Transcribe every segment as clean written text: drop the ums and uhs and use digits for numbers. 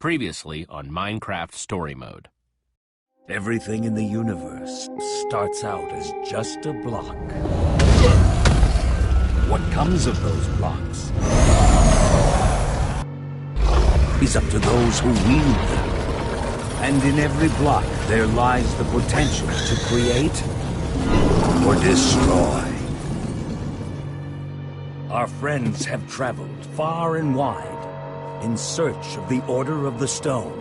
Previously on Minecraft Story Mode. Everything in the universe starts out as just a block. What comes of those blocks is up to those who wield them. And in every block there lies the potential to create or destroy. Our friends have traveled far and wide in search of the Order of the Stone.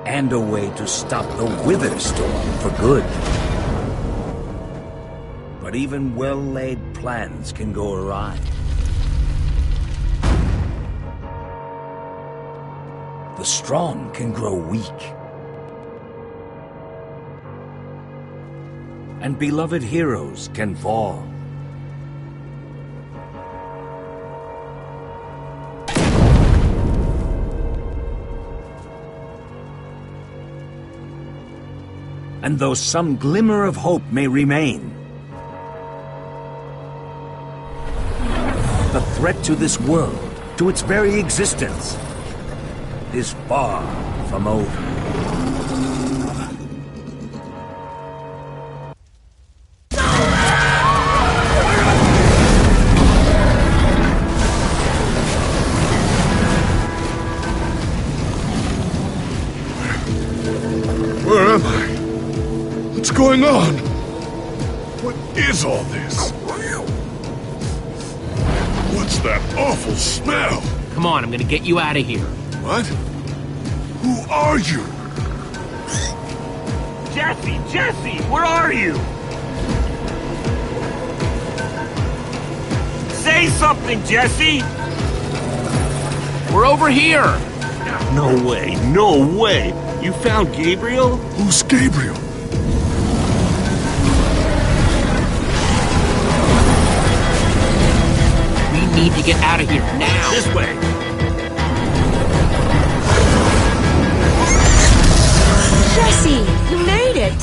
And a way to stop the Wither Storm for good. But even well-laid plans can go awry. The strong can grow weak. And beloved heroes can fall. And though some glimmer of hope may remain, the threat to this world, to its very existence, is far from over. Where am I? What's going on? What is all this? What's that awful smell? Come on, I'm gonna get you out of here. What? Who are you? Jesse, where are you? Say something, Jesse! We're over here! No way! You found Gabriel? Who's Gabriel? We need to get out of here now! This way! Jesse, you made it!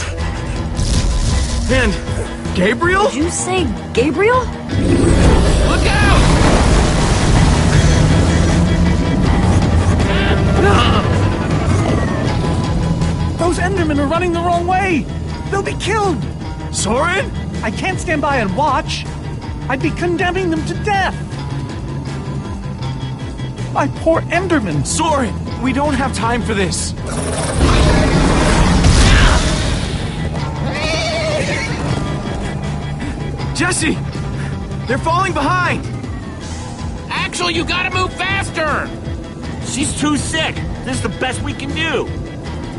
And Gabriel? Did you say Gabriel? Look out! Those Endermen are running the wrong way! They'll be killed! Soren? I can't stand by and watch. I'd be condemning them to death. My poor Endermen. Soren, we don't have time for this. Jesse! They're falling behind! Axel, you gotta move faster! She's too sick. This is the best we can do.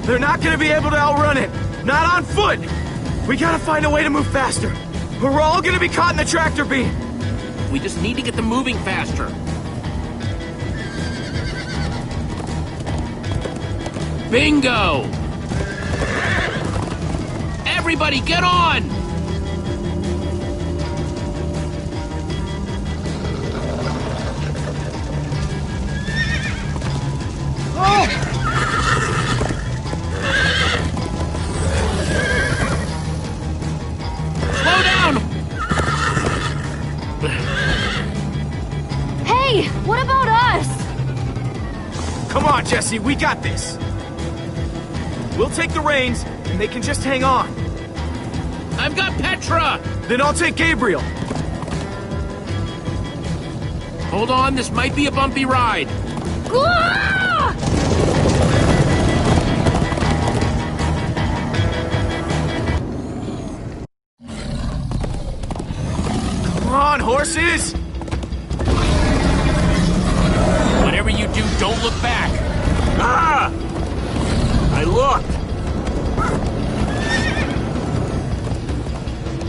They're not gonna be able to outrun it. Not on foot. We gotta find a way to move faster. Or we're all gonna be caught in the tractor beam. We just need to get them moving faster. Bingo! Everybody, get on! Slow down! Hey, what about us? Come on, Jesse, we got this. We'll take the reins, and they can just hang on. I've got Petra! Then I'll take Gabriel. Hold on, this might be a bumpy ride. Ah! Come on, horses! Whatever you do, don't look back. Ah! I looked.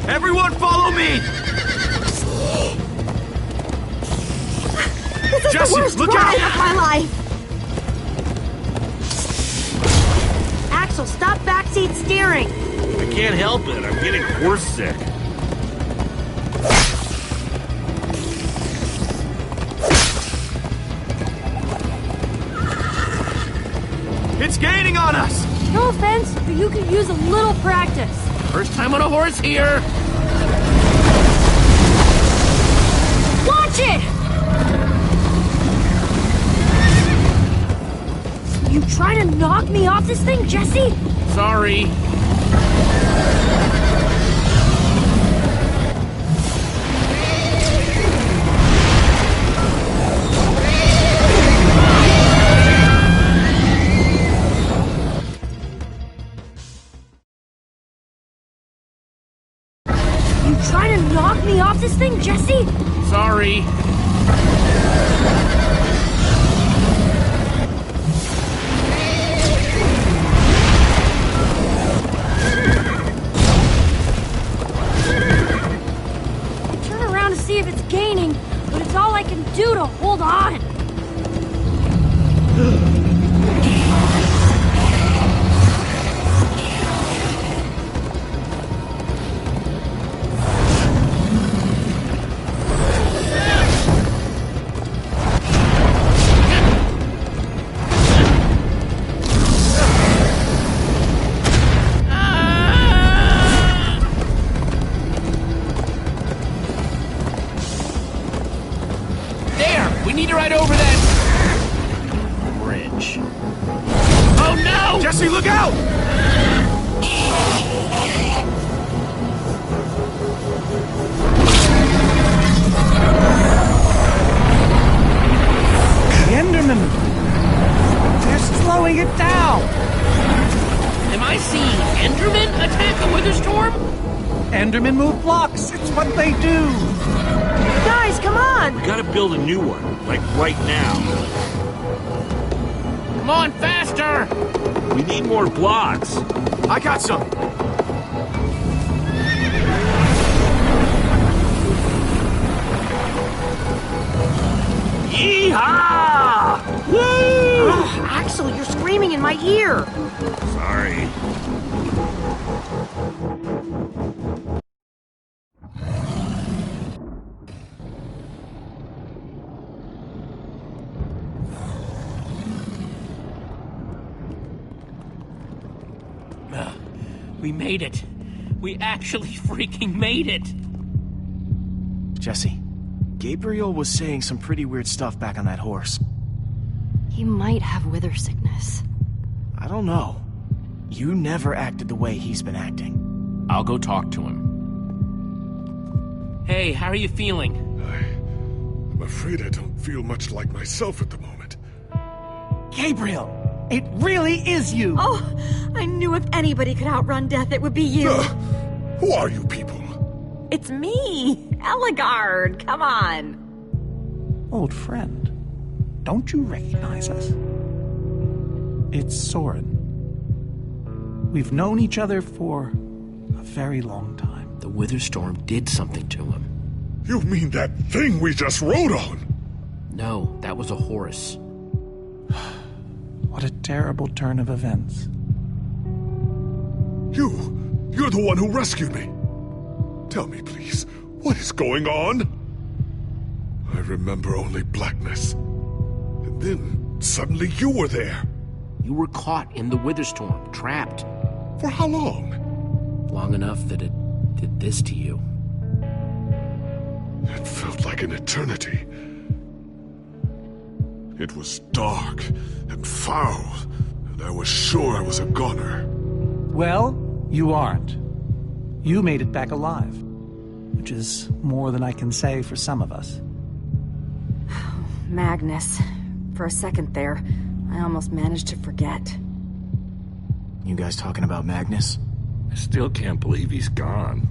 Everyone follow me! This is Jesse, the worst look ride out! of my life! Axel, stop backseat steering! I can't help it. I'm getting horse sick. It's gaining on us! No offense, but you could use a little practice. First time on a horse here. Watch it! You trying to knock me off this thing, Jesse? Sorry. You trying to knock me off this thing, Jesse? Sorry. Turn around to see if it's gaining, but it's all I can do to hold on. We need to ride over that bridge. Oh no! Jesse, look out! The Endermen! They're slowing it down! Am I seeing Endermen attack a Witherstorm? Endermen move blocks. It's what they do. Guys, come on! We gotta build a new one, like right now. Come on, faster! We need more blocks. I got some. Yeehaw! Woo! Ugh, Axel, you're screaming in my ear. Sorry. We made it. We actually freaking made it. Jesse, Gabriel was saying some pretty weird stuff back on that horse. He might have wither sickness. I don't know. You never acted the way he's been acting. I'll go talk to him. Hey, how are you feeling? I'm afraid I don't feel much like myself at the moment. Gabriel, it really is you. Oh, I knew if anybody could outrun death, it would be you. Who are you people? It's me, Eligard. Come on. Old friend, don't you recognize us? It's Soren. We've known each other for a very long time. The Witherstorm did something to him. You mean that thing we just rode on? No, that was a horse. What a terrible turn of events. You're the one who rescued me. Tell me, please, what is going on? I remember only blackness. And then, suddenly you were there. You were caught in the Witherstorm, trapped. For how long? Long enough that it did this to you. It felt like an eternity. It was dark and foul, and I was sure I was a goner. Well, you aren't. You made it back alive, which is more than I can say for some of us. Magnus. For a second there, I almost managed to forget. You guys talking about Magnus? I still can't believe he's gone.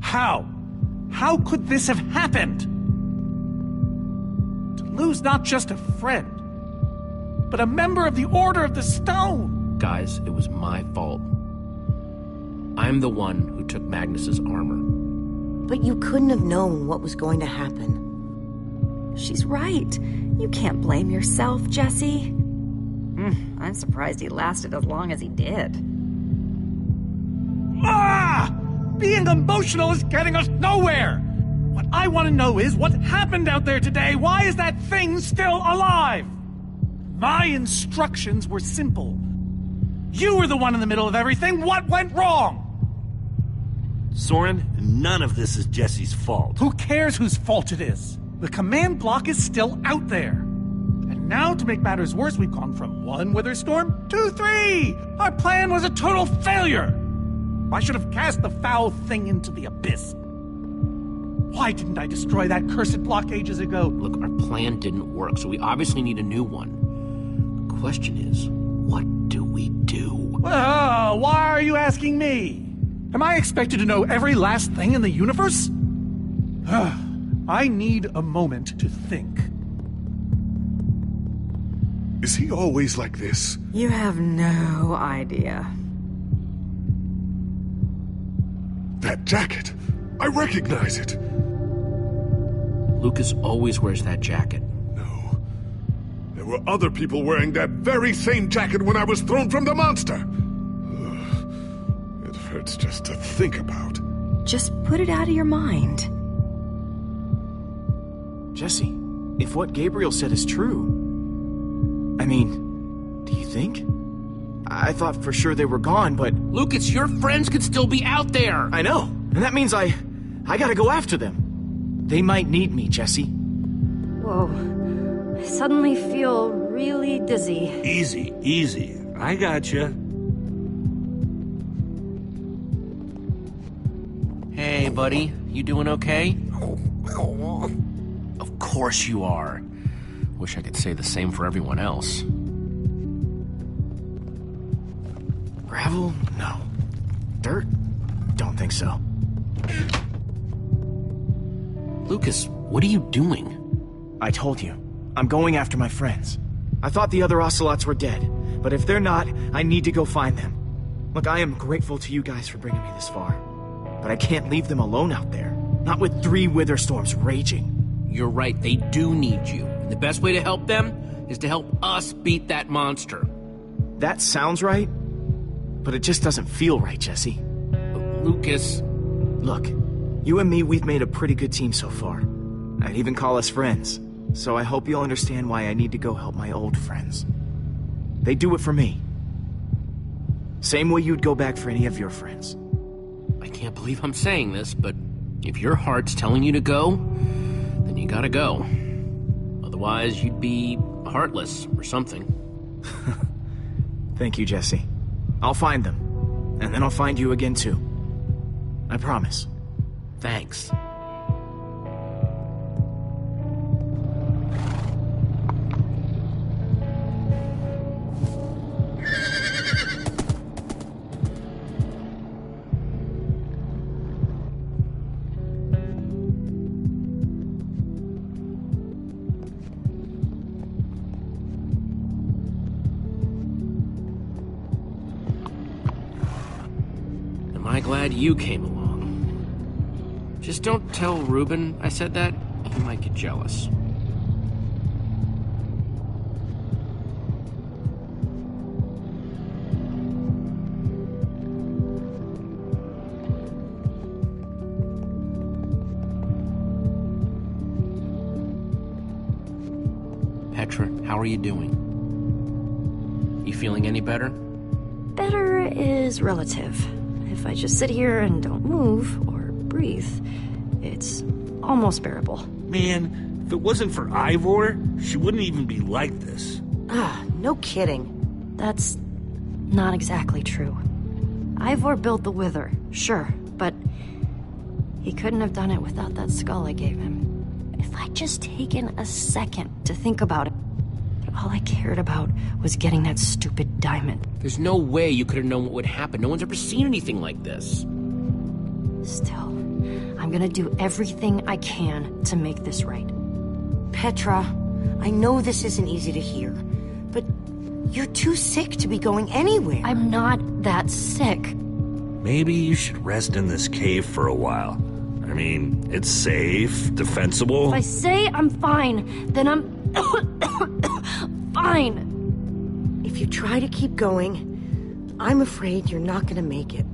How? How could this have happened? To lose not just a friend, but a member of the Order of the Stone! Guys, it was my fault. I'm the one who took Magnus's armor. But you couldn't have known what was going to happen. She's right. You can't blame yourself, Jesse. I'm surprised he lasted as long as he did. Ah! Being emotional is getting us nowhere! What I want to know is what happened out there today. Why is that thing still alive? My instructions were simple. You were the one in the middle of everything. What went wrong? Soren, none of this is Jesse's fault. Who cares whose fault it is? The command block is still out there. And now, to make matters worse, we've gone from 1 wither storm to 3! Our plan was a total failure! I should have cast the foul thing into the abyss. Why didn't I destroy that cursed block ages ago? Look, our plan didn't work, so we obviously need a new one. The question is, what do we do? Well, why are you asking me? Am I expected to know every last thing in the universe? I need a moment to think. Is he always like this? You have no idea. That jacket! I recognize it! Lucas always wears that jacket. No. There were other people wearing that very same jacket when I was thrown from the monster! Ugh. It hurts just to think about. Just put it out of your mind. Jesse, if what Gabriel said is true... I mean, do you think? I thought for sure they were gone, but... Lucas, your friends could still be out there! I know, and that means I gotta go after them. They might need me, Jesse. Whoa. I suddenly feel really dizzy. Easy, easy. I gotcha. Hey, buddy. You doing okay? Of course you are. Wish I could say the same for everyone else. Gravel? No. Dirt? Don't think so. Lucas, what are you doing? I told you. I'm going after my friends. I thought the other ocelots were dead, but if they're not, I need to go find them. Look, I am grateful to you guys for bringing me this far, but I can't leave them alone out there. Not with 3 wither storms raging. You're right, they do need you. And the best way to help them is to help us beat that monster. That sounds right, but it just doesn't feel right, Jesse. Lucas... Look, you and me, we've made a pretty good team so far. I'd even call us friends. So I hope you'll understand why I need to go help my old friends. They do it for me. Same way you'd go back for any of your friends. I can't believe I'm saying this, but if your heart's telling you to go, then you gotta go. Otherwise, you'd be heartless or something. Thank you, Jesse. I'll find them. And then I'll find you again, too. I promise. Thanks. Am I glad you came along? Just don't tell Reuben I said that. He might get jealous. Petra, how are you doing? You feeling any better? Better is relative. If I just sit here and don't move or breathe, it's almost bearable. Man, if it wasn't for Ivor, she wouldn't even be like this. No kidding. That's not exactly true. Ivor built the Wither, sure, but he couldn't have done it without that skull I gave him. If I'd just taken a second to think about it, all I cared about was getting that stupid diamond. There's no way you could have known what would happen. No one's ever seen anything like this. Still, I'm gonna do everything I can to make this right. Petra, I know this isn't easy to hear, but you're too sick to be going anywhere. I'm not that sick. Maybe you should rest in this cave for a while. I mean, it's safe, defensible. If I say I'm fine, then I'm fine. If you try to keep going, I'm afraid you're not gonna make it.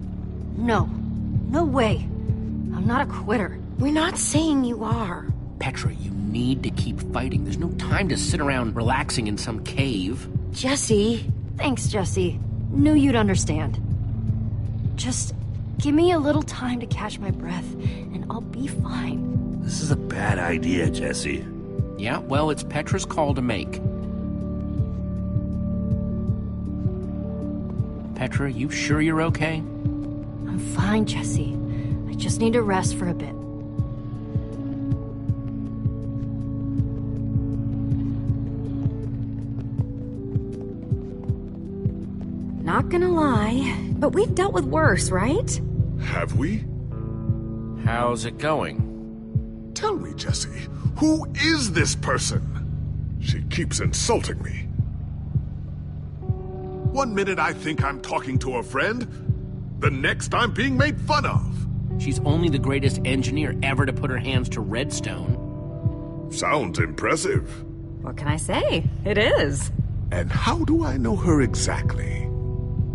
No. No way. I'm not a quitter. We're not saying you are. Petra, you need to keep fighting. There's no time to sit around relaxing in some cave. Jesse. Thanks, Jesse. Knew you'd understand. Just Give me a little time to catch my breath, and I'll be fine. This is a bad idea, Jesse. Yeah, well, it's Petra's call to make. Petra, you sure you're okay? I'm fine, Jesse. I just need to rest for a bit. Not gonna lie, but we've dealt with worse, right? Have we? How's it going? Tell me, Jesse, who is this person? She keeps insulting me. One minute I think I'm talking to a friend, the next I'm being made fun of. She's only the greatest engineer ever to put her hands to redstone. Sounds impressive. What can I say? It is. And how do I know her exactly?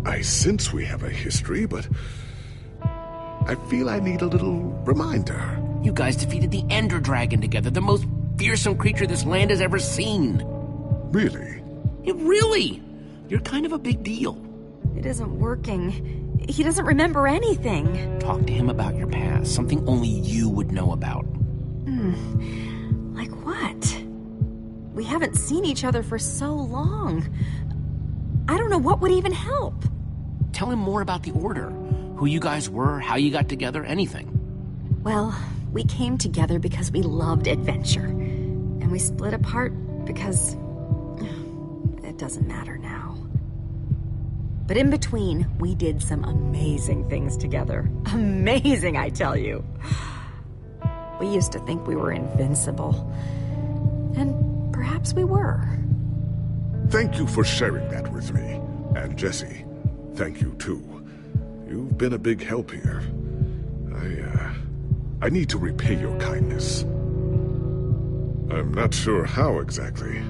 I sense we have a history, but I feel I need a little reminder. You guys defeated the Ender Dragon together, the most fearsome creature this land has ever seen. Really? Really? You're kind of a big deal. It isn't working. He doesn't remember anything. Talk to him about your past, something only you would know about. Like what? We haven't seen each other for so long. I don't know what would even help. Tell him more about the Order. Who you guys were, how you got together, anything. Well, we came together because we loved adventure. And we split apart because... it doesn't matter now. But in between, we did some amazing things together. Amazing, I tell you. We used to think we were invincible. And perhaps we were. Thank you for sharing that with me. And Jesse, thank you too. You've been a big help here. I need to repay your kindness. I'm not sure how exactly,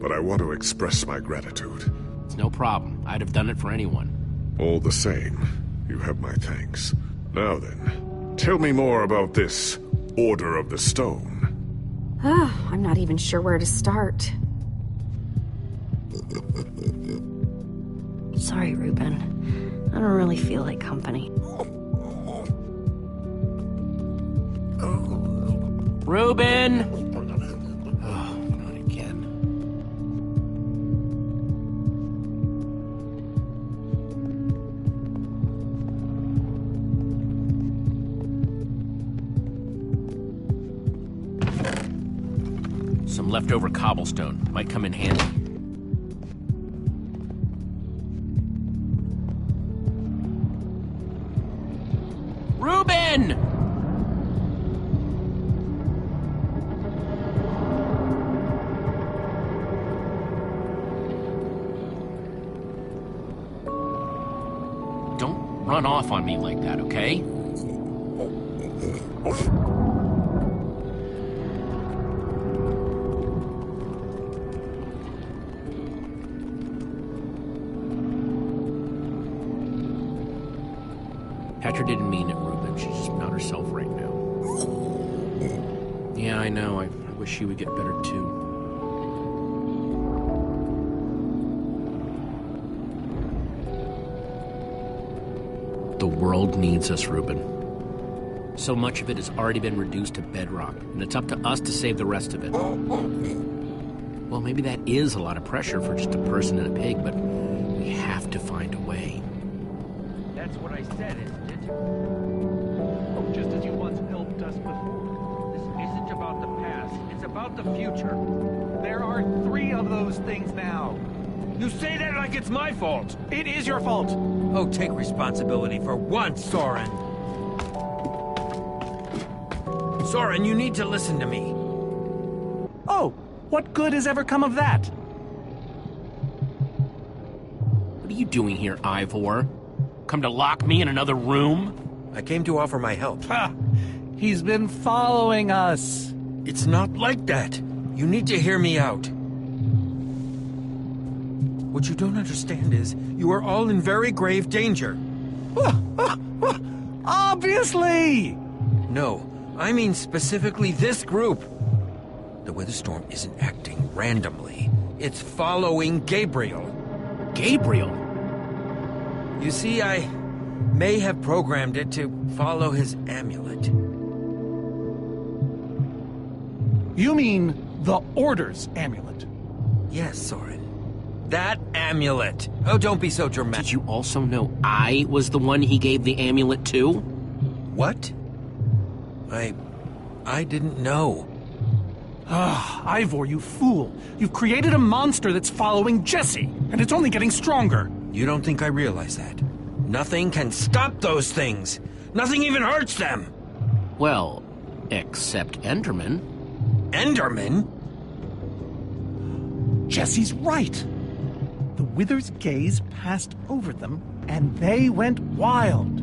but I want to express my gratitude. It's no problem. I'd have done it for anyone. All the same, you have my thanks. Now then, tell me more about this Order of the Stone. I'm not even sure where to start. Sorry, Reuben. I don't really feel like company. Reuben! Oh, not again. Some leftover cobblestone might come in handy. Reuben! Don't run off on me like that, okay? Petra didn't mean it, Reuben. She's just not herself right now. Yeah, I know. I wish she would get better, too. The world needs us, Reuben. So much of it has already been reduced to bedrock, and it's up to us to save the rest of it. Well, maybe that is a lot of pressure for just a person and a pig, but we have to find a way. That's what I said, isn't it? Oh, just as you once helped us before. This isn't about the past, it's about the future. There are 3 of those things now. You say that like it's my fault. It is your fault. Oh, take responsibility for once, Soren. Soren, you need to listen to me. Oh, what good has ever come of that? What are you doing here, Ivor? Come to lock me in another room? I came to offer my help. Ha! He's been following us. It's not like that. You need to hear me out. What you don't understand is, you are all in very grave danger. Obviously! No, I mean specifically this group. The weather storm isn't acting randomly. It's following Gabriel. Gabriel? You see, I may have programmed it to follow his amulet. You mean the Order's amulet? Yes, Soren. That amulet. Oh, don't be so dramatic. Did you also know I was the one he gave the amulet to? What? I didn't know. Ah, Ivor, you fool. You've created a monster that's following Jesse, and it's only getting stronger. You don't think I realize that? Nothing can stop those things. Nothing even hurts them. Well, except Enderman. Enderman? Jesse's right. The Wither's gaze passed over them, and they went wild.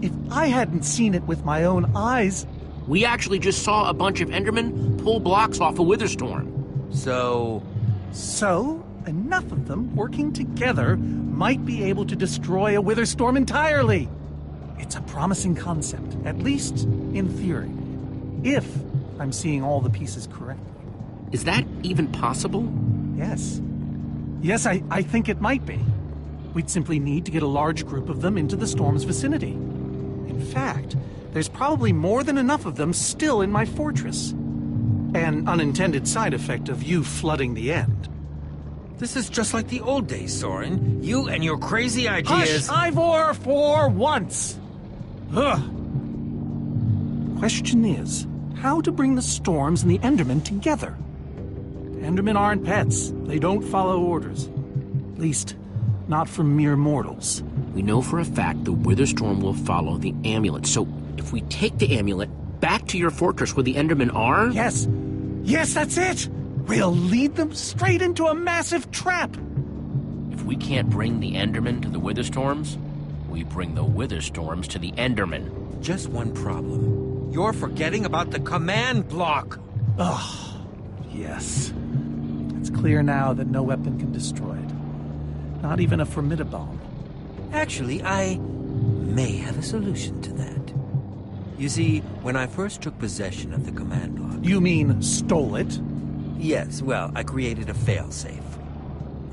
If I hadn't seen it with my own eyes... We actually just saw a bunch of Endermen pull blocks off a Witherstorm. So, enough of them working together might be able to destroy a Witherstorm entirely. It's a promising concept, at least in theory. If I'm seeing all the pieces correctly. Is that even possible? Yes. Yes, I think it might be. We'd simply need to get a large group of them into the storm's vicinity. In fact, there's probably more than enough of them still in my fortress. An unintended side effect of you flooding the end. this is just like the old days, Soren. You and your crazy ideas... Hush, Ivor, for once! Ugh. Question is, how to bring the storms and the Endermen together? Endermen aren't pets. They don't follow orders. At least, not from mere mortals. We know for a fact the Witherstorm will follow the amulet. So, if we take the amulet back to your fortress where the Endermen are... Yes. Yes, that's it! We'll lead them straight into a massive trap! If we can't bring the Endermen to the Witherstorms, we bring the Witherstorms to the Endermen. Just one problem. You're forgetting about the command block! Oh, yes. It's clear now that no weapon can destroy it. Not even a formidabomb. Actually, I may have a solution to that. You see, when I first took possession of the command block... You mean stole it? Yes, well, I created a failsafe.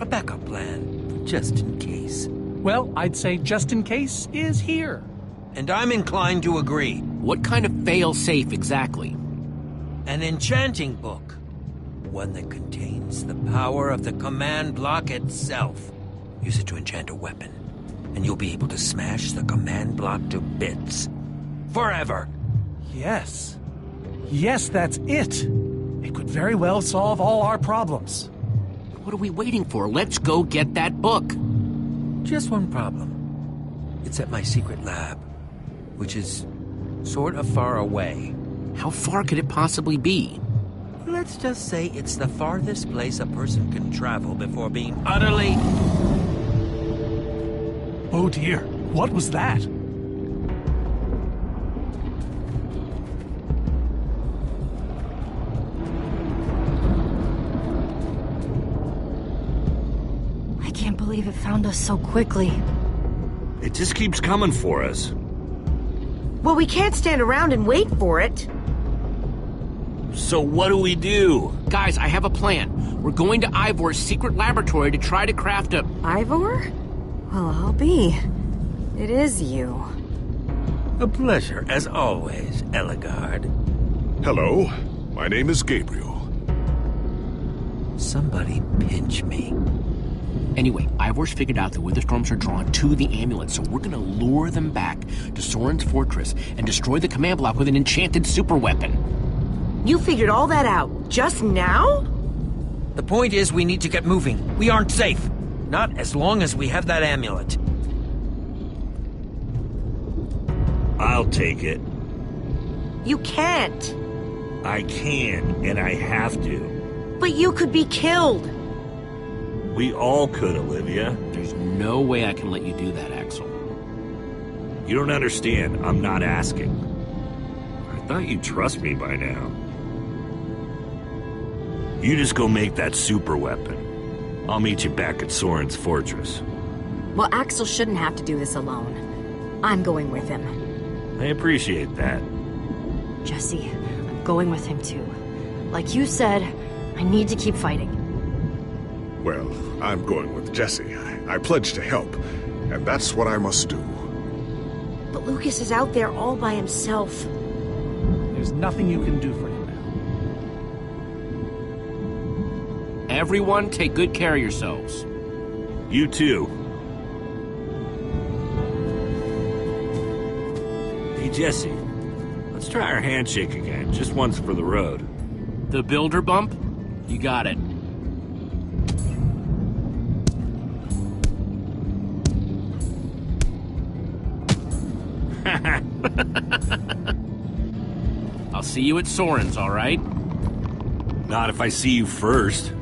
A backup plan, just in case. Well, I'd say just in case is here. And I'm inclined to agree. What kind of fail-safe exactly? An enchanting book. One that contains the power of the command block itself. Use it to enchant a weapon, and you'll be able to smash the command block to bits. Forever! Yes. Yes, that's it. It could very well solve all our problems. What are we waiting for? Let's go get that book. Just one problem. It's at my secret lab, which is sort of far away. How far could it possibly be? Let's just say it's the farthest place a person can travel before being utterly... Oh dear, what was that? I can't believe it found us so quickly. It just keeps coming for us. Well, we can't stand around and wait for it. So what do we do? Guys, I have a plan. We're going to Ivor's secret laboratory to try to craft a... Ivor? Well, I'll be. It is you. A pleasure, as always, Eligard. Hello, my name is Gabriel. Somebody pinch me. Anyway, Ivor's figured out the Witherstorms are drawn to the amulet, so we're gonna lure them back to Soren's fortress and destroy the command block with an enchanted superweapon. You figured all that out just now? The point is, we need to get moving. We aren't safe. Not as long as we have that amulet. I'll take it. You can't. I can, and I have to. But you could be killed. We all could, Olivia. There's no way I can let you do that, Axel. You don't understand. I'm not asking. I thought you'd trust me by now. You just go make that super weapon. I'll meet you back at Soren's fortress. Well, Axel shouldn't have to do this alone. I'm going with him. I appreciate that. Jesse, I'm going with him too. Like you said, I need to keep fighting. Well, I'm going with Jesse. I pledge to help, and that's what I must do. Lucas is out there all by himself. There's nothing you can do for him now. Everyone, take good care of yourselves. You too. Hey, Jesse. Let's try our handshake again, just once for the road. The builder bump? You got it. I'll see you at Soren's, all right? Not if I see you first.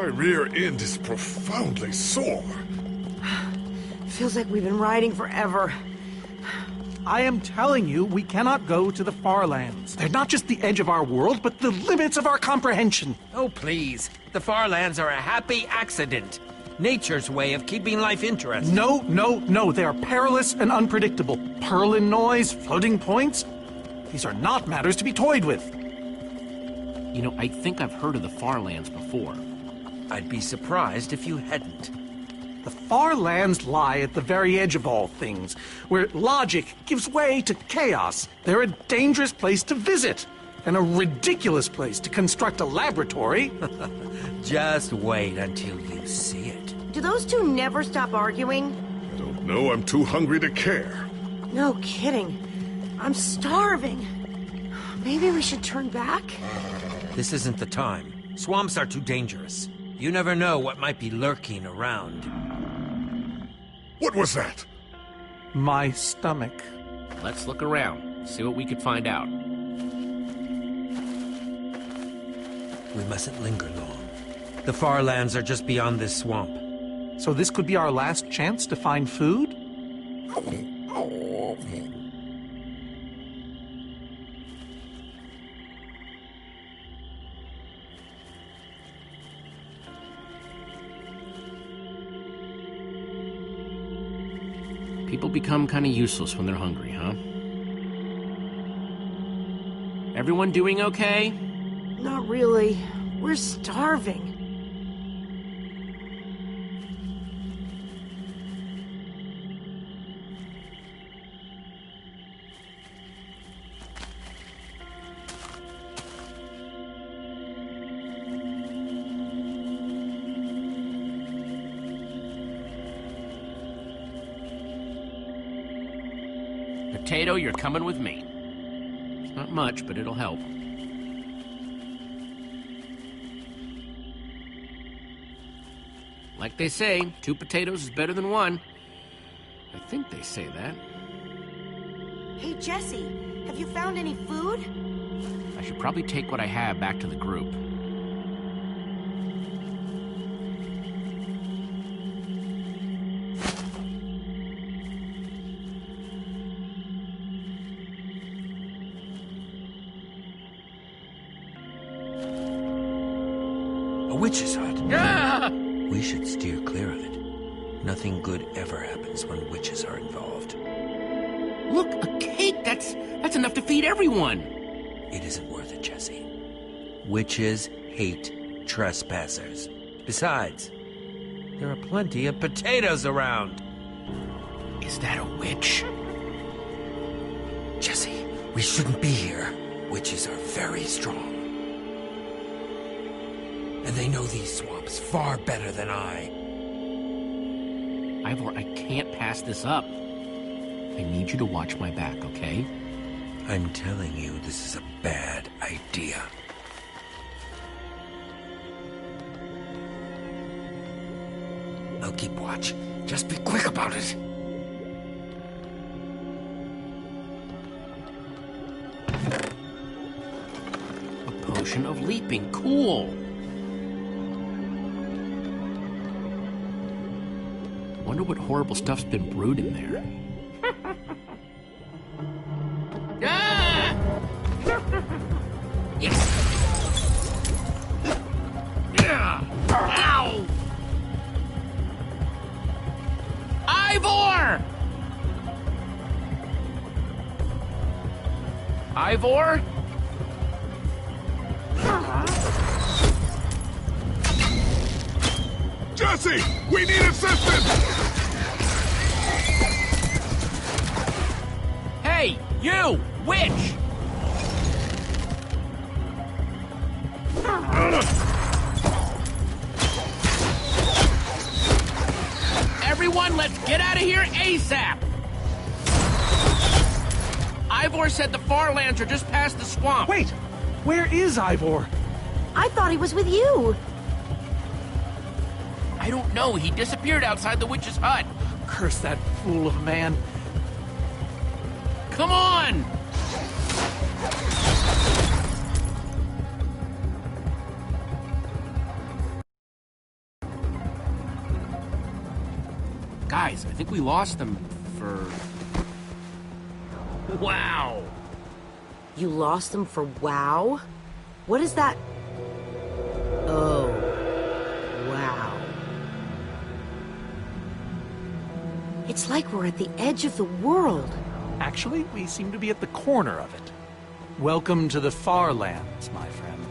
My rear end is profoundly sore. Feels like we've been riding forever. I am telling you, we cannot go to the far lands. They're not just the edge of our world, but the limits of our comprehension. Oh, please. The far lands are a happy accident. Nature's way of keeping life interesting. No. They are perilous and unpredictable. Purlin noise, floating points. These are not matters to be toyed with. You know, I think I've heard of the far lands before. I'd be surprised if you hadn't. The far lands lie at the very edge of all things, where logic gives way to chaos. They're a dangerous place to visit, and a ridiculous place to construct a laboratory. Just wait until you see it. Do those two never stop arguing? I don't know, I'm too hungry to care. No kidding. I'm starving. Maybe we should turn back? This isn't the time. Swamps are too dangerous. You never know what might be lurking around. What was that? My stomach. Let's look around, see what we could find out. We mustn't linger long. The far lands are just beyond this swamp. So this could be our last chance to find food? People become kind of useless when they're hungry, huh? Everyone doing okay? Not really. We're starving. Potato, you're coming with me. It's not much, but it'll help. Like they say, 2 potatoes is better than 1. I think they say that. Hey, Jesse, have you found any food? I should probably take what I have back to the group. A witch's hut. Ah! We should steer clear of it. Nothing good ever happens when witches are involved. Look, a cake! That's enough to feed everyone! It isn't worth it, Jesse. Witches hate trespassers. Besides, there are plenty of potatoes around. Is that a witch? Jesse, we shouldn't be here. Witches are very strong. And they know these swamps far better than I. Ivor, I can't pass this up. I need you to watch my back, okay? I'm telling you, this is a bad idea. I'll keep watch. Just be quick about it. A potion of leaping. Cool. Wonder what horrible stuff's been brewed in there. Ah! Yes! Yeah! Ow! Ivor! Ivor? Jesse! We need assistance! Hey, you! Witch! Everyone, let's get out of here ASAP! Ivor said the far lands are just past the swamp. Wait! Where is Ivor? I thought he was with you. I don't know. He disappeared outside the witch's hut. Curse that fool of a man. Come on! Guys, I think we lost them for... Wow! You lost them for WoW? What is that? Oh. Wow. It's like we're at the edge of the world. Actually, we seem to be at the corner of it. Welcome to the far lands, my friend.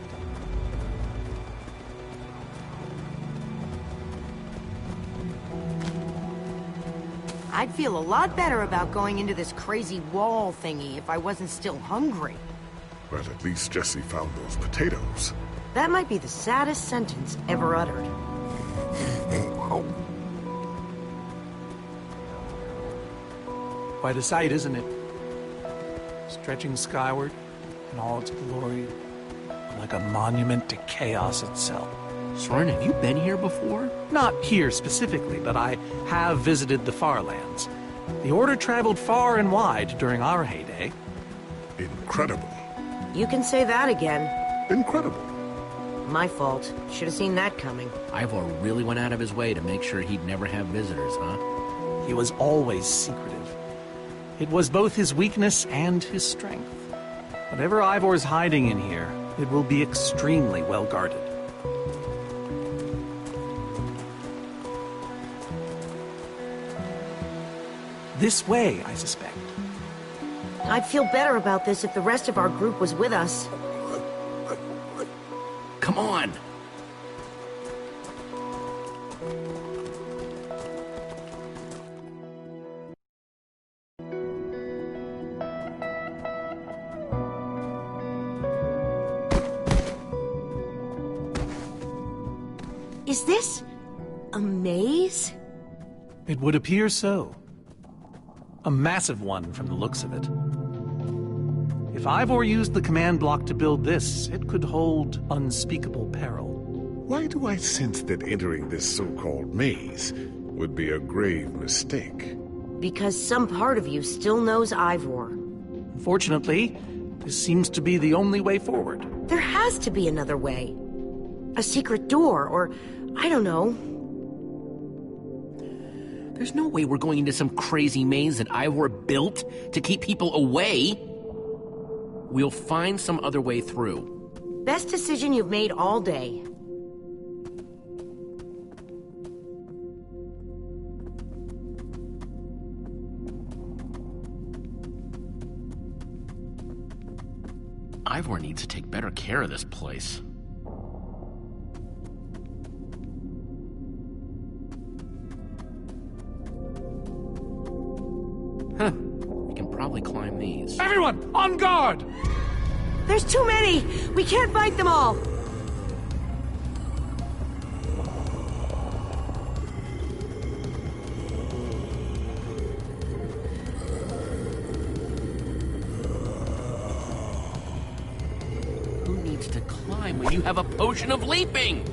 I'd feel a lot better about going into this crazy wall thingy if I wasn't still hungry. Well, at least Jesse found those potatoes. That might be the saddest sentence ever uttered. Quite a sight, isn't it? Stretching skyward in all its glory, like a monument to chaos itself. Soren, have you been here before? Not here specifically, but I have visited the far lands. The Order traveled far and wide during our heyday. Incredible. You can say that again. Incredible. My fault. Should have seen that coming. Ivor really went out of his way to make sure he'd never have visitors, huh? He was always secretive. It was both his weakness and his strength. Whatever Ivor's hiding in here, it will be extremely well guarded. This way, I suspect. I'd feel better about this if the rest of our group was with us. Come on! Is this a maze? It would appear so. A massive one from the looks of it. If Ivor used the command block to build this, it could hold unspeakable peril. Why do I sense that entering this so-called maze would be a grave mistake? Because some part of you still knows Ivor. Unfortunately, this seems to be the only way forward. There has to be another way. A secret door, or I don't know. There's no way we're going into some crazy maze that Ivor built to keep people away. We'll find some other way through. Best decision you've made all day. Ivor needs to take better care of this place. Huh. We can probably climb these. Everyone, on guard! There's too many! We can't fight them all! Who needs to climb when you have a potion of leaping?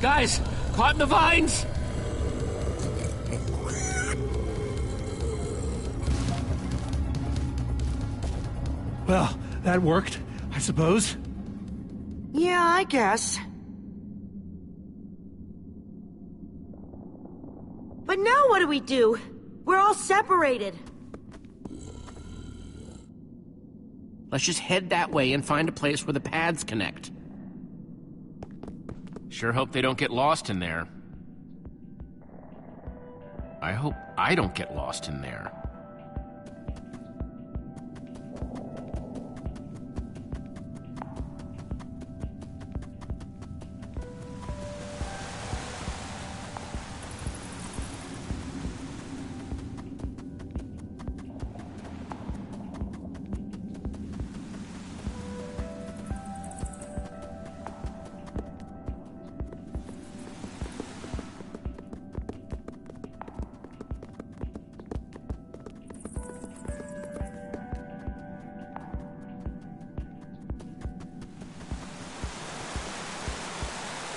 Guys, caught in the vines! Well, that worked, I suppose. Yeah, I guess. But now what do we do? We're all separated. Let's just head that way and find a place where the paths connect. Sure hope they don't get lost in there. I hope I don't get lost in there.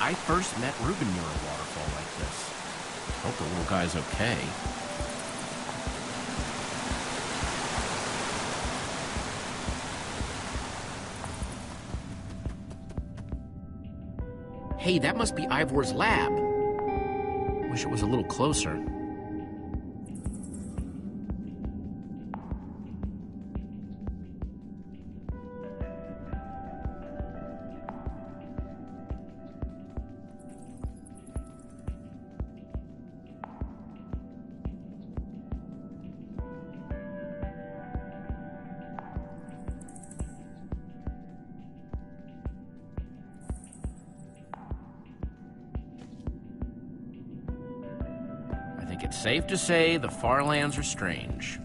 I first met Reuben near a waterfall like this. Hope the little guy's okay. Hey, that must be Ivor's lab. Wish it was a little closer. I think it's safe to say the far lands are strange.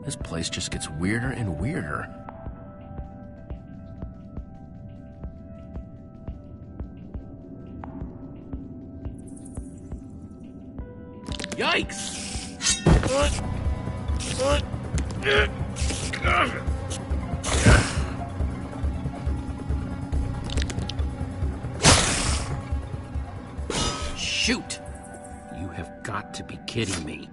This place just gets weirder and weirder. Yikes! Shoot! You have got to be kidding me.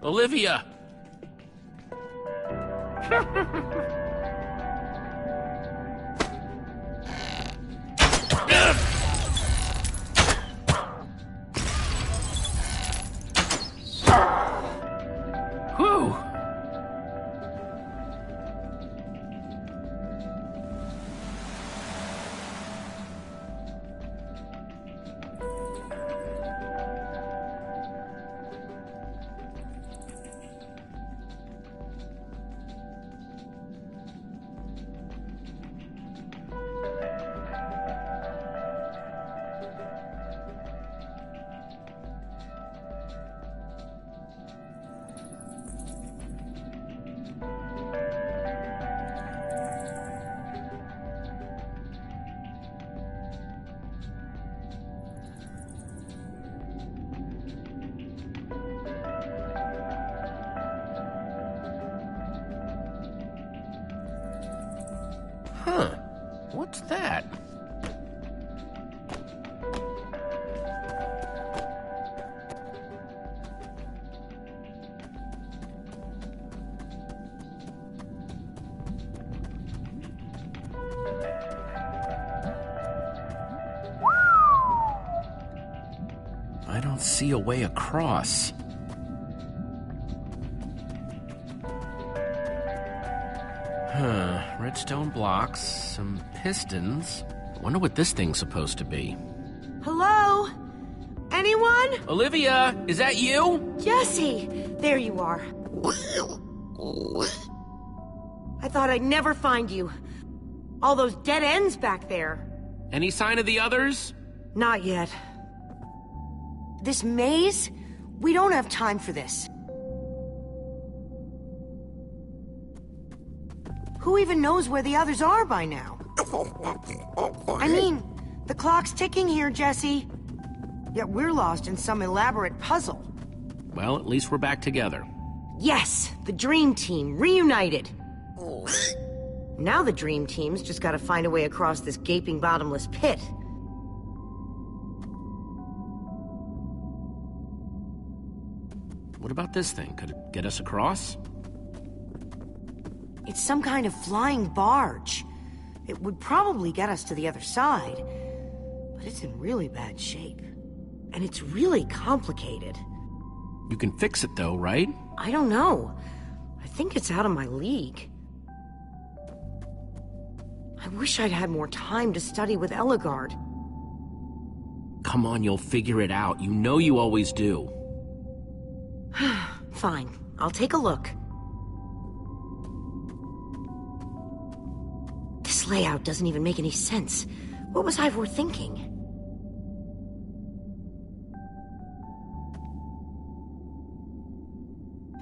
Olivia! Whew! Huh. What's that? I don't see a way across. Redstone blocks, some pistons. Wonder what this thing's supposed to be. Hello? Anyone? Olivia, is that you? Jesse! There you are. I thought I'd never find you. All those dead ends back there. Any sign of the others? Not yet. This maze? We don't have time for this. Who even knows where the others are by now? I mean, the clock's ticking here, Jesse. Yet we're lost in some elaborate puzzle. Well, at least we're back together. Yes, the Dream Team, reunited. Now the Dream Team's just gotta find a way across this gaping bottomless pit. What about this thing? Could it get us across? It's some kind of flying barge. It would probably get us to the other side, but it's in really bad shape. And it's really complicated. You can fix it though, right? I don't know. I think it's out of my league. I wish I'd had more time to study with Eligard. Come on, you'll figure it out. You know you always do. Fine, I'll take a look. This layout doesn't even make any sense. What was Ivor thinking?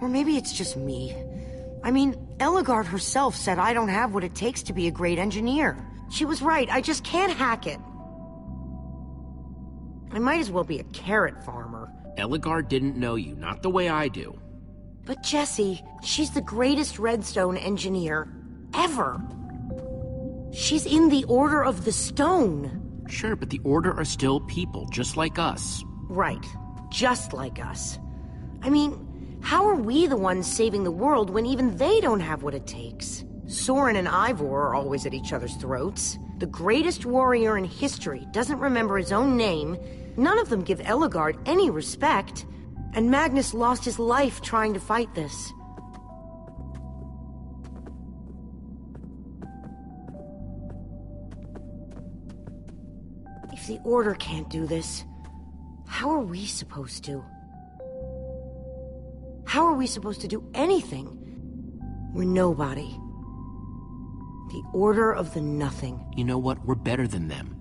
Or maybe it's just me. I mean, Eligard herself said I don't have what it takes to be a great engineer. She was right, I just can't hack it. I might as well be a carrot farmer. Eligard didn't know you, not the way I do. But Jessie, she's the greatest redstone engineer ever. She's in the Order of the Stone. Sure, but the Order are still people, just like us. Right, just like us. I mean, how are we the ones saving the world when even they don't have what it takes? Soren and Ivor are always at each other's throats. The greatest warrior in history doesn't remember his own name. None of them give Ellegaard any respect. And Magnus lost his life trying to fight this. If the Order can't do this, how are we supposed to? How are we supposed to do anything? We're nobody. The Order of the Nothing. You know what? We're better than them.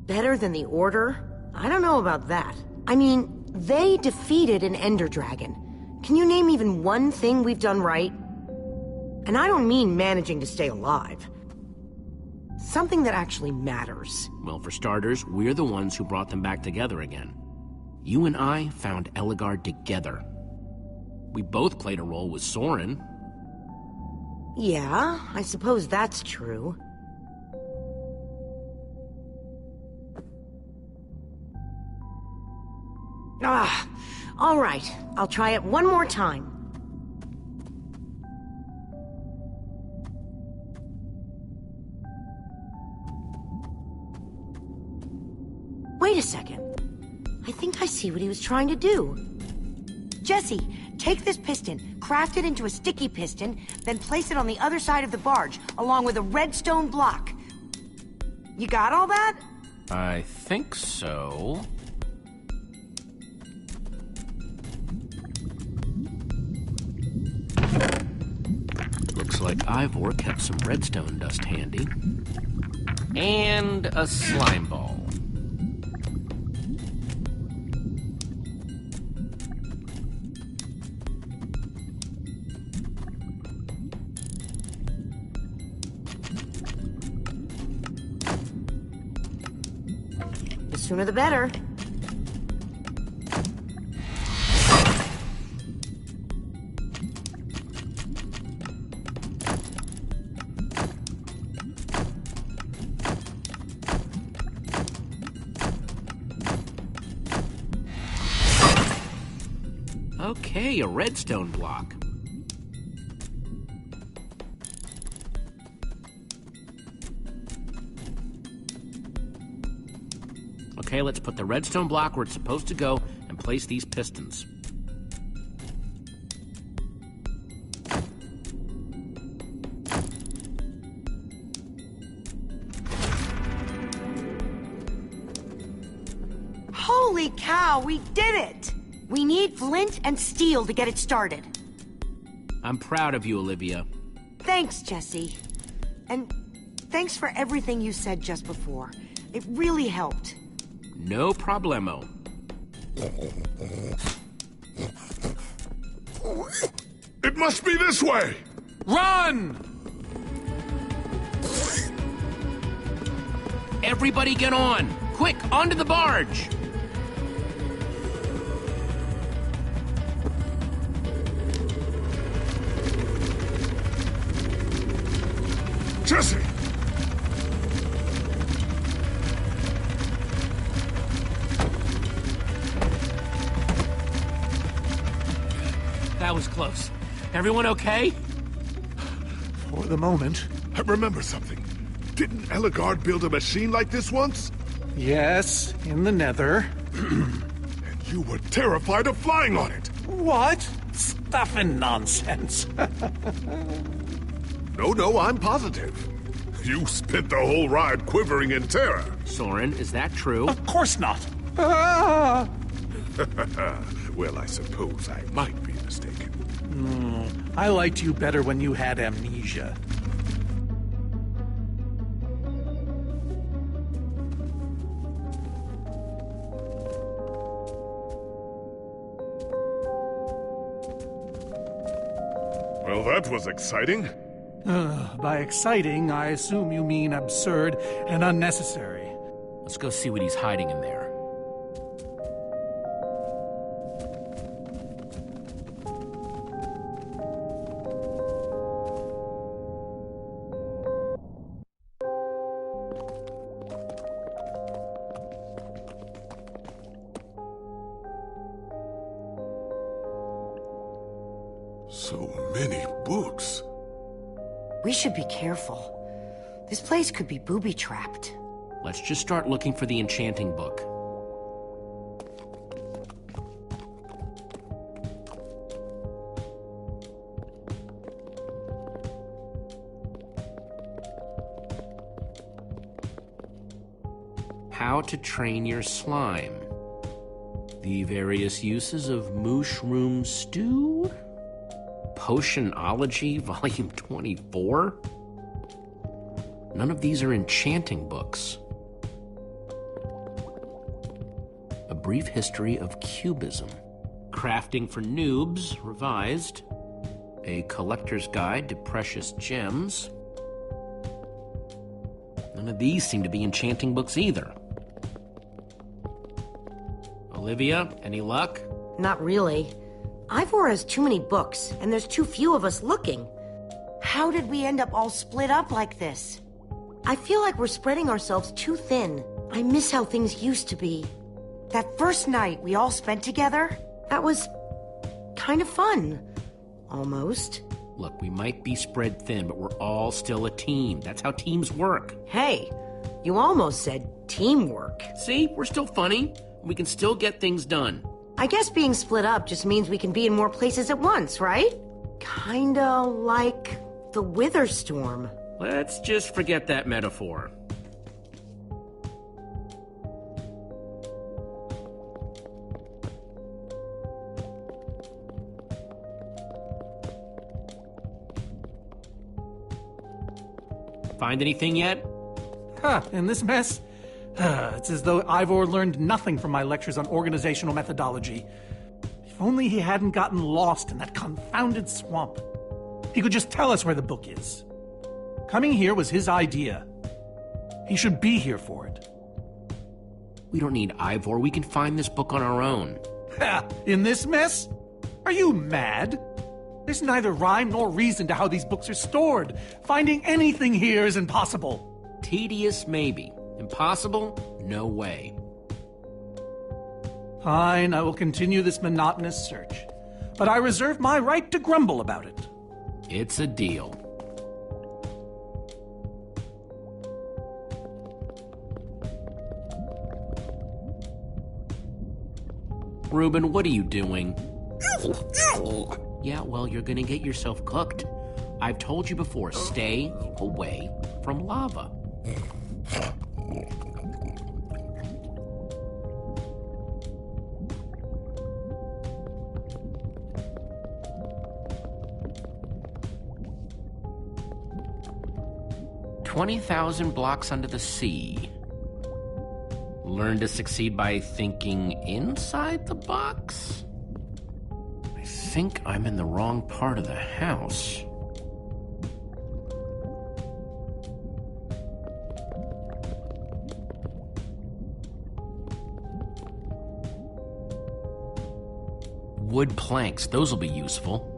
Better than the Order? I don't know about that. I mean, they defeated an Ender Dragon. Can you name even one thing we've done right? And I don't mean managing to stay alive. Something that actually matters. Well, for starters, we're the ones who brought them back together again. You and I found Ellegaard together. We both played a role with Soren. Yeah, I suppose that's true. All right. I'll try it one more time. Wait a second. I think I see what he was trying to do. Jesse, take this piston, craft it into a sticky piston, then place it on the other side of the barge, along with a redstone block. You got all that? I think so. Looks like Ivor kept some redstone dust handy. And a slime ball. The sooner the better. Okay, a redstone block. Okay, let's put the redstone block where it's supposed to go and place these pistons. Holy cow, we did it! We need flint and steel to get it started. I'm proud of you, Olivia. Thanks, Jesse. And thanks for everything you said just before. It really helped. No problemo. It must be this way! Run! Everybody get on! Quick, onto the barge! Jesse! That was close. Everyone okay? For the moment. I remember something. Didn't Ellegaard build a machine like this once? Yes, in the Nether. And you were terrified of flying on it. What? Stuff and nonsense. No, I'm positive. You spent the whole ride quivering in terror. Soren, is that true? Of course not. Ah! Well, I suppose I might be mistaken. I liked you better when you had amnesia. Well, that was exciting. By exciting, I assume you mean absurd and unnecessary. Let's go see what he's hiding in there. So many books. We should be careful. This place could be booby-trapped. Let's just start looking for the Enchanting Book. How to train your slime. The various uses of mushroom stew? Potionology, Volume 24? None of these are enchanting books. A Brief History of Cubism. Crafting for Noobs, revised. A Collector's Guide to Precious Gems. None of these seem to be enchanting books either. Olivia, any luck? Not really. Ivor has too many books, and there's too few of us looking. How did we end up all split up like this? I feel like we're spreading ourselves too thin. I miss how things used to be. That first night we all spent together, that was kind of fun. Almost. Look, we might be spread thin, but we're all still a team. That's how teams work. Hey, you almost said teamwork. See, we're still funny. We can still get things done. I guess being split up just means we can be in more places at once, right? Kinda like the Wither Storm. Let's just forget that metaphor. Find anything yet? In this mess? It's as though Ivor learned nothing from my lectures on organizational methodology. If only he hadn't gotten lost in that confounded swamp. He could just tell us where the book is. Coming here was his idea. He should be here for it. We don't need Ivor. We can find this book on our own. In this mess? Are you mad? There's neither rhyme nor reason to how these books are stored. Finding anything here is impossible. Tedious, maybe. Impossible? No way. Fine, I will continue this monotonous search. But I reserve my right to grumble about it. It's a deal. Reuben, what are you doing? Yeah, well, you're gonna get yourself cooked. I've told you before, stay away from lava. "20,000 blocks under the sea. Learn to succeed by thinking inside the box?" I think I'm in the wrong part of the house. Wood planks, those will be useful.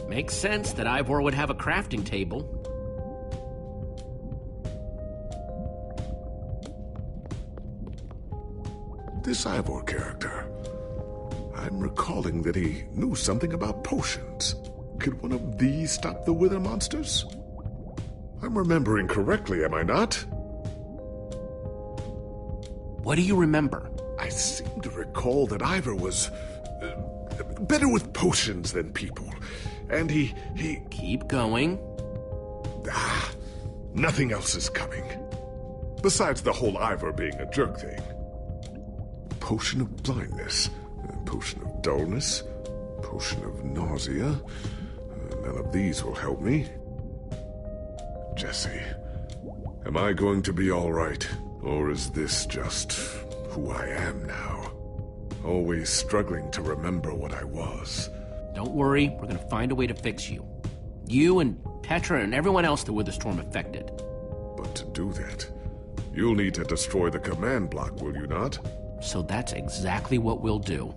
Makes sense that Ivor would have a crafting table. This Ivor character, I'm recalling that he knew something about potions. Could one of these stop the Wither monsters? I'm remembering correctly, am I not? What do you remember? I seem to recall that Ivor was better with potions than people. And he... Keep going. Nothing else is coming. Besides the whole Ivor being a jerk thing. Potion of blindness, potion of dullness, potion of nausea. None of these will help me. Jesse, am I going to be all right? Or is this just who I am now? Always struggling to remember what I was. Don't worry, we're gonna find a way to fix you. You and Petra and everyone else that were the storm affected. But to do that, you'll need to destroy the command block, will you not? So that's exactly what we'll do.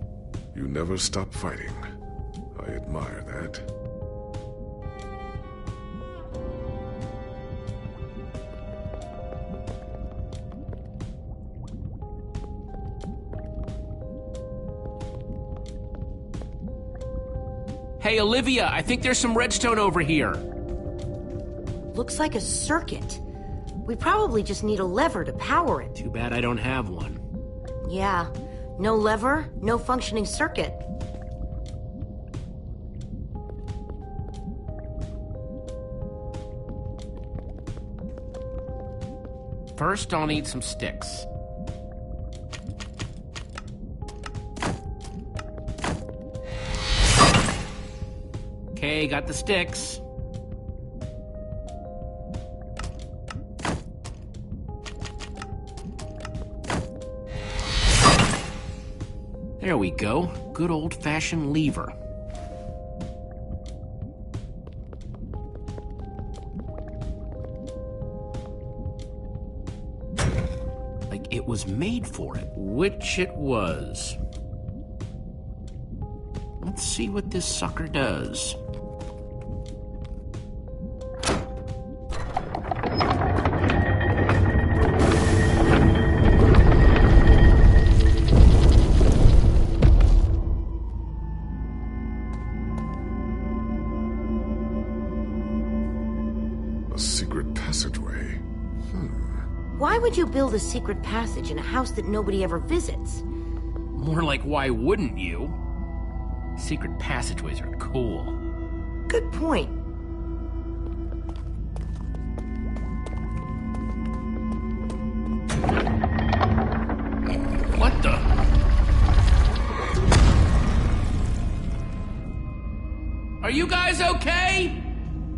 You never stop fighting. I admire that. Hey, Olivia, I think there's some redstone over here. Looks like a circuit. We probably just need a lever to power it. Too bad I don't have one. Yeah, no lever, no functioning circuit. First, I'll need some sticks. Okay, got the sticks. There we go. Good old-fashioned lever. Like it was made for it, which it was. Let's see what this sucker does. A secret passageway. Why would you build a secret passage in a house that nobody ever visits? More like, why wouldn't you? Secret passageways are cool. Good point. What the? Are you guys okay?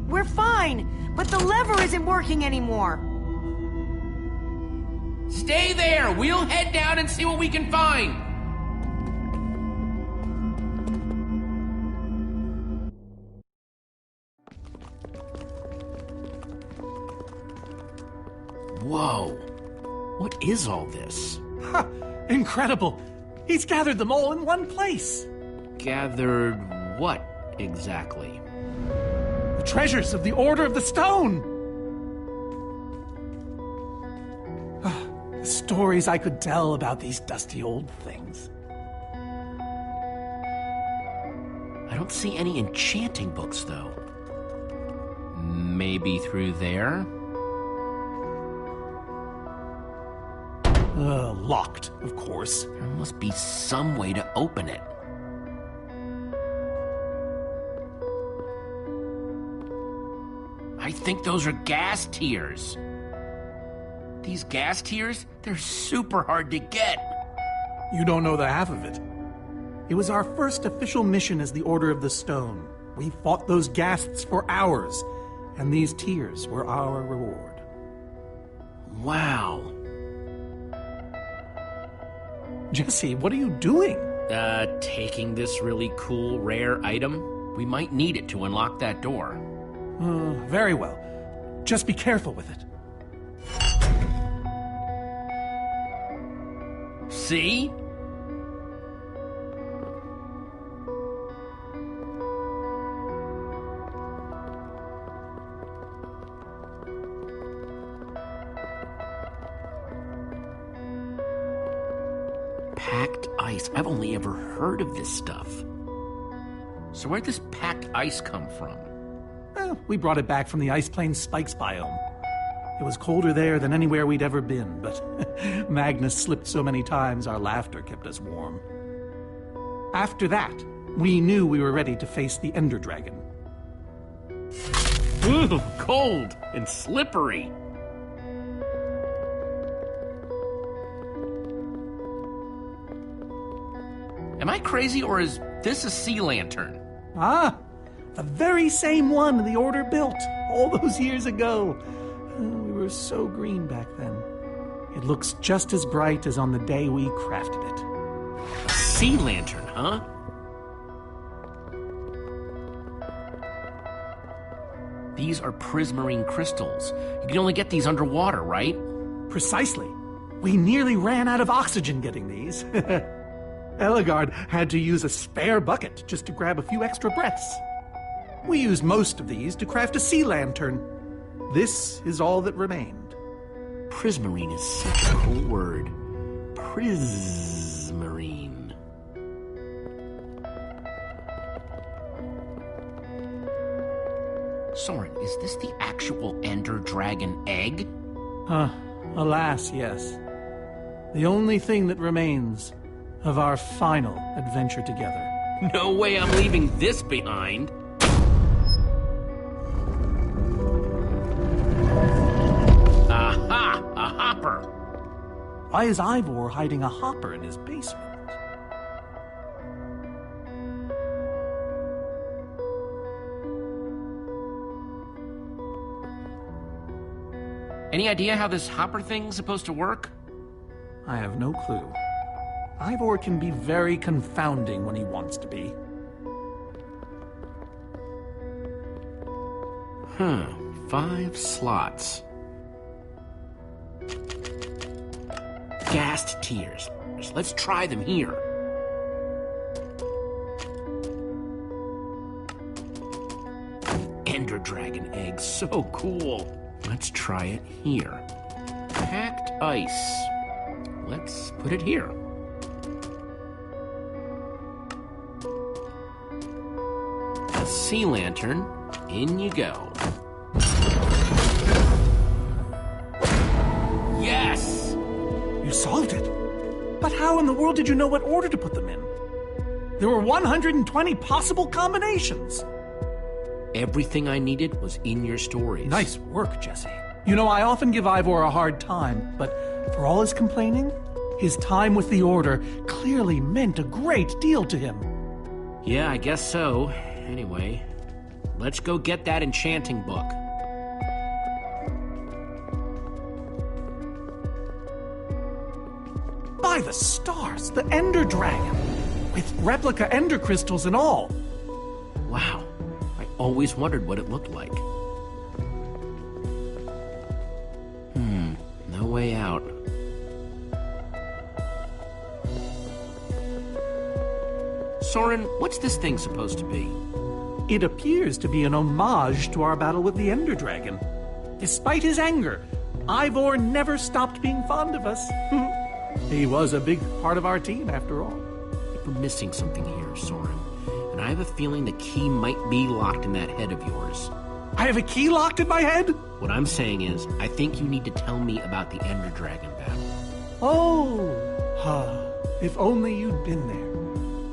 We're fine, but the lever isn't working anymore. Stay there! We'll head down and see what we can find! Whoa. What is all this? Ha! Incredible! He's gathered them all in one place. Gathered what, exactly? The treasures of the Order of the Stone! The stories I could tell about these dusty old things. I don't see any enchanting books, though. Maybe through there? Locked, of course. There must be some way to open it. I think those are gas tiers. These gas tiers, they're super hard to get. You don't know the half of it. It was our first official mission as the Order of the Stone. We fought those ghasts for hours, and these tears were our reward. Wow. Jesse, what are you doing? Taking this really cool, rare item. We might need it to unlock that door. Very well. Just be careful with it. See? Packed ice. I've only ever heard of this stuff. So where'd this packed ice come from? Well, we brought it back from the Ice Plains Spikes biome. It was colder there than anywhere we'd ever been, but Magnus slipped so many times our laughter kept us warm. After that, we knew we were ready to face the Ender Dragon. Ooh, cold and slippery. Am I crazy, or is this a sea lantern? Ah, the very same one the Order built all those years ago. We were so green back then. It looks just as bright as on the day we crafted it. A sea lantern, huh? These are prismarine crystals. You can only get these underwater, right? Precisely. We nearly ran out of oxygen getting these. Eligard had to use a spare bucket just to grab a few extra breaths. We used most of these to craft a sea lantern. This is all that remained. Prismarine is such a cool word. Prismarine. Soren, is this the actual Ender Dragon egg? Alas, yes. The only thing that remains of our final adventure together. No way I'm leaving this behind. Aha! A hopper! Why is Ivor hiding a hopper in his basement? Any idea how this hopper thing's supposed to work? I have no clue. Ivor can be very confounding when he wants to be. 5 slots. Ghast tears. Let's try them here. Ender Dragon egg, so cool. Let's try it here. Packed ice. Let's put it here. A sea lantern. In you go. Yes! You solved it. But how in the world did you know what order to put them in? There were 120 possible combinations. Everything I needed was in your stories. Nice work, Jesse. You know, I often give Ivor a hard time, but for all his complaining, his time with the Order clearly meant a great deal to him. Yeah, I guess so. Anyway, let's go get that Enchanting Book. By the stars, the Ender Dragon, with replica Ender crystals and all. Wow, I always wondered what it looked like. No way out. Soren, what's this thing supposed to be? It appears to be an homage to our battle with the Ender Dragon. Despite his anger, Ivor never stopped being fond of us. He was a big part of our team, after all. We're missing something here, Soren. And I have a feeling the key might be locked in that head of yours. I have a key locked in my head? What I'm saying is, I think you need to tell me about the Ender Dragon battle. Oh, if only you'd been there.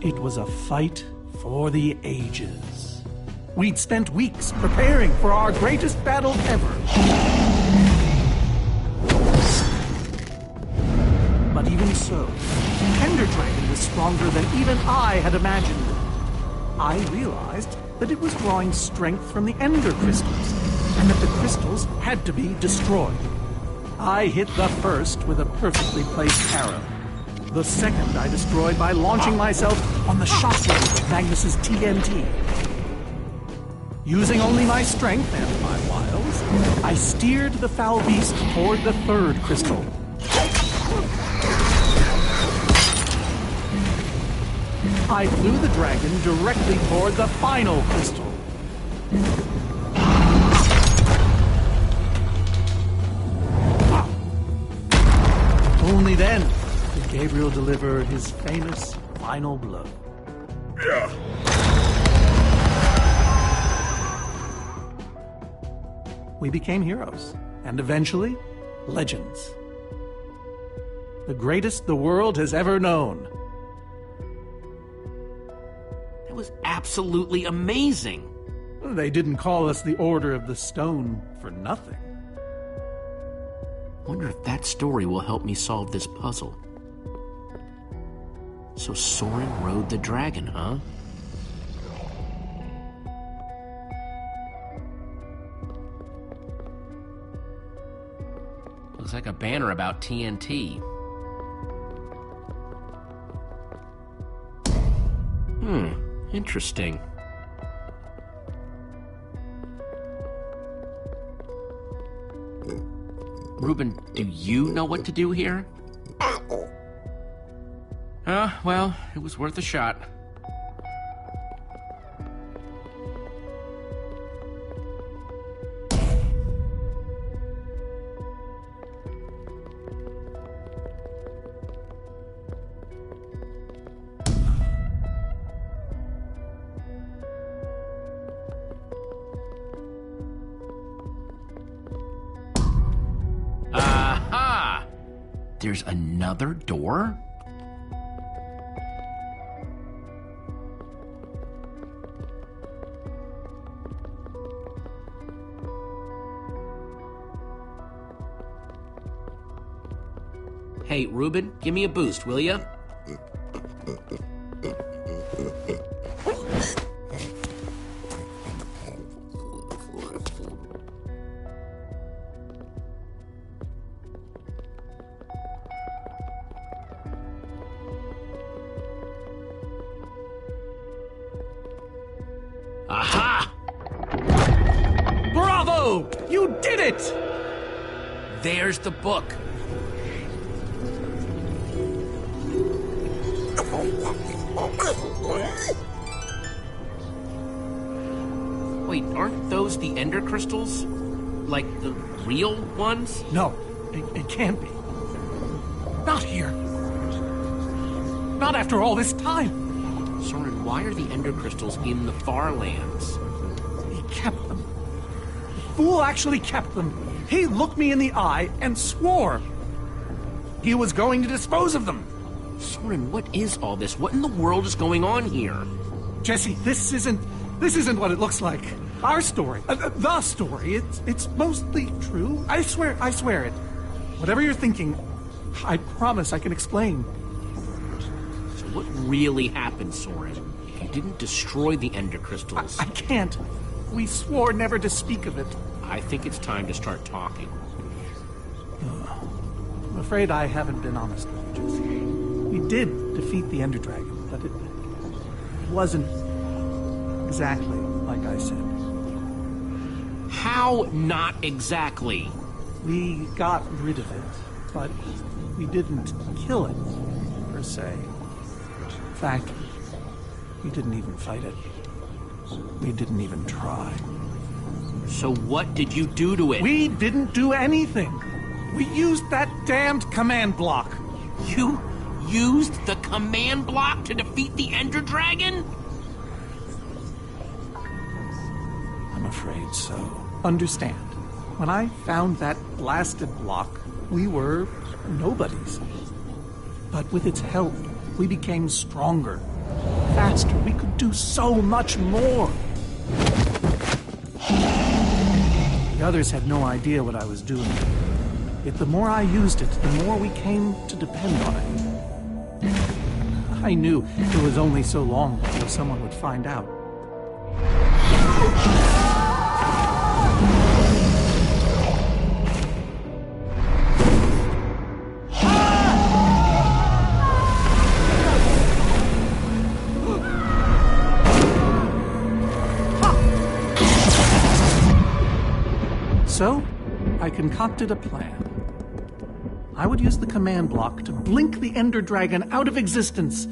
It was a fight for the ages. We'd spent weeks preparing for our greatest battle ever. But even so, the Ender Dragon was stronger than even I had imagined. I realized that it was drawing strength from the Ender crystals, and that the crystals had to be destroyed. I hit the first with a perfectly placed arrow. The second I destroyed by launching myself on the shockwave of Magnus's TNT. Using only my strength and my wiles, I steered the foul beast toward the third crystal. I flew the dragon directly toward the final crystal. Only then did Gabriel deliver his famous final blow. Yeah. We became heroes, and eventually, legends. The greatest the world has ever known. That was absolutely amazing. They didn't call us the Order of the Stone for nothing. Wonder if that story will help me solve this puzzle. So Soren rode the dragon, huh? Looks like a banner about TNT. Interesting. Reuben, do you know what to do here? Well, it was worth a shot. There's another door? Hey, Reuben, give me a boost, will ya? Aha! Bravo! You did it! There's the book. Wait, aren't those the ender crystals? Like the real ones? No, it can't be. Not here. Not after all this time. Soren, why are the ender crystals in the far lands? He kept them. The fool actually kept them. He looked me in the eye and swore he was going to dispose of them. Soren, what is all this? What in the world is going on here? Jesse, this isn't what it looks like. Our story, the story, it's mostly true. I swear it. Whatever you're thinking, I promise I can explain. So what really happened, Soren? If you didn't destroy the ender crystals... I can't. We swore never to speak of it. I think it's time to start talking. I'm afraid I haven't been honest with you, Jesse. We did defeat the Ender Dragon, but it wasn't exactly like I said. How not exactly? We got rid of it, but we didn't kill it, per se. In fact, we didn't even fight it. We didn't even try. So what did you do to it? We didn't do anything. We used that damned command block. You used the command block to defeat the Ender Dragon? I'm afraid so. Understand, when I found that blasted block, we were nobodies. But with its help, we became stronger, faster. We could do so much more. The others had no idea what I was doing. Yet the more I used it, the more we came to depend on it. I knew it was only so long before someone would find out. So, I concocted a plan. I would use the command block to blink the Ender Dragon out of existence.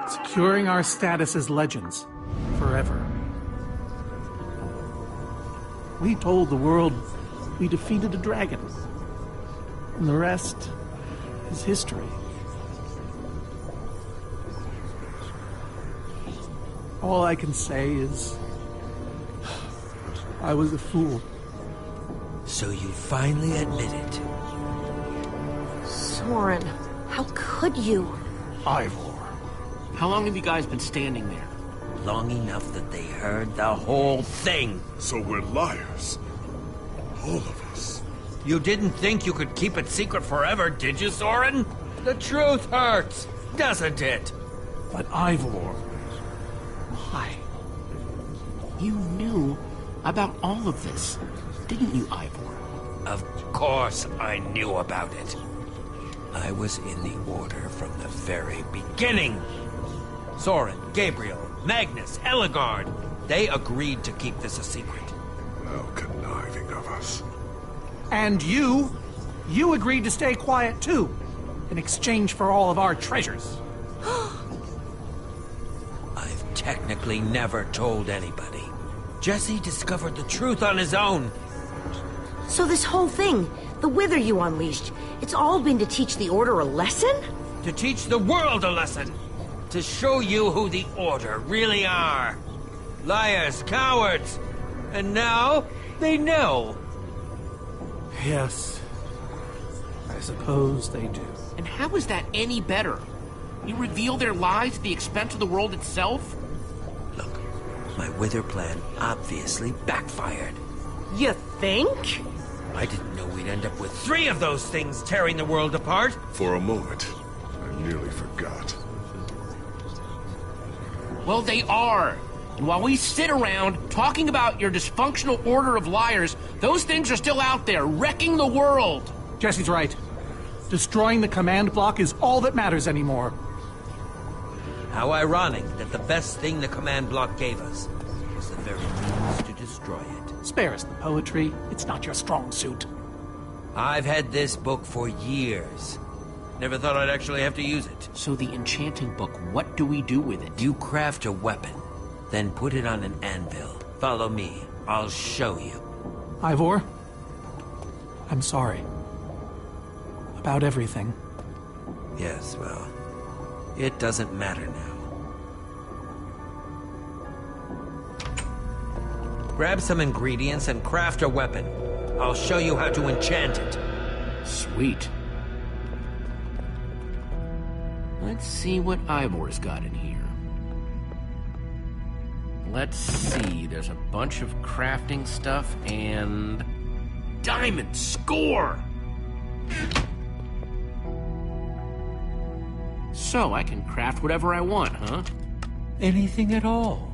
Securing our status as legends forever. We told the world we defeated a dragon. And the rest is history. All I can say is, I was a fool. So you finally admit it. Soren, how could you? Ivor. How long have you guys been standing there? Long enough that they heard the whole thing. So we're liars. All of us. You didn't think you could keep it secret forever, did you, Soren? The truth hurts, doesn't it? But Ivor... Why? You knew about all of this, didn't you, Ivor? Of course I knew about it. I was in the Order from the very beginning. Soren, Gabriel, Magnus, Ellegaard, they agreed to keep this a secret. How conniving of us. And you agreed to stay quiet too, in exchange for all of our treasures. I've technically never told anybody. Jesse discovered the truth on his own. So this whole thing, the Wither you unleashed, it's all been to teach the Order a lesson? To teach the world a lesson. To show you who the Order really are. Liars, cowards! And now, they know. Yes. I suppose they do. And how is that any better? You reveal their lies at the expense of the world itself? Look, my wither plan obviously backfired. You think? I didn't know we'd end up with 3 of those things tearing the world apart. For a moment, I nearly forgot. Well, they are. And while we sit around talking about your dysfunctional order of liars, those things are still out there, wrecking the world. Jesse's right. Destroying the command block is all that matters anymore. How ironic that the best thing the command block gave us was the very means to destroy it. Spare us the poetry. It's not your strong suit. I've had this book for years. Never thought I'd actually have to use it. So the Enchanting Book, what do we do with it? You craft a weapon, then put it on an anvil. Follow me. I'll show you. Ivor, I'm sorry. About everything. Yes, well, it doesn't matter now. Grab some ingredients and craft a weapon. I'll show you how to enchant it. Sweet. Let's see what Ivor's got in here. Let's see, there's a bunch of crafting stuff and... Diamond! Score! So, I can craft whatever I want, huh? Anything at all.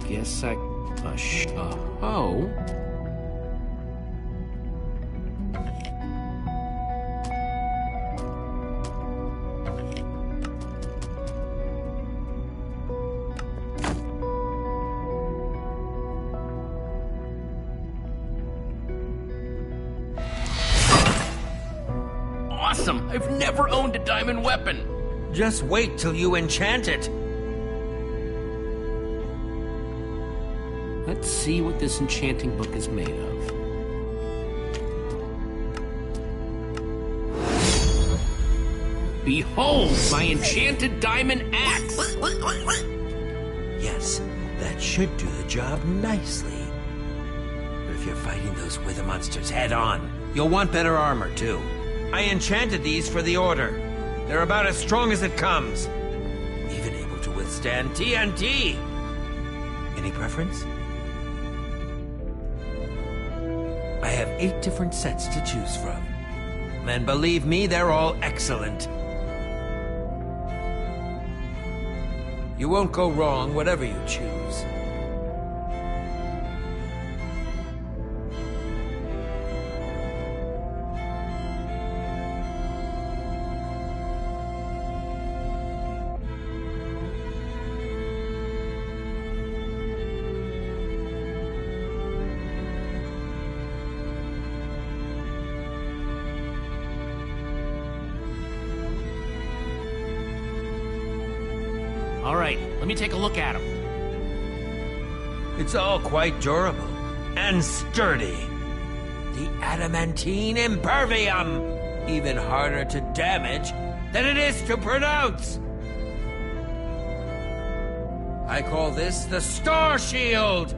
Yes, hoe. Awesome! I've never owned a diamond weapon! Just wait till you enchant it. Let's see what this enchanting book is made of. Behold, my enchanted diamond axe! Yes, that should do the job nicely. But if you're fighting those wither monsters head on, you'll want better armor, too. I enchanted these for the Order. They're about as strong as it comes. Even able to withstand TNT. Any preference? I have 8 different sets to choose from. And believe me, they're all excellent. You won't go wrong, whatever you choose. All right, let me take a look at them. It's all quite durable and sturdy. The adamantine impervium, even harder to damage than it is to pronounce. I call this the Star Shield.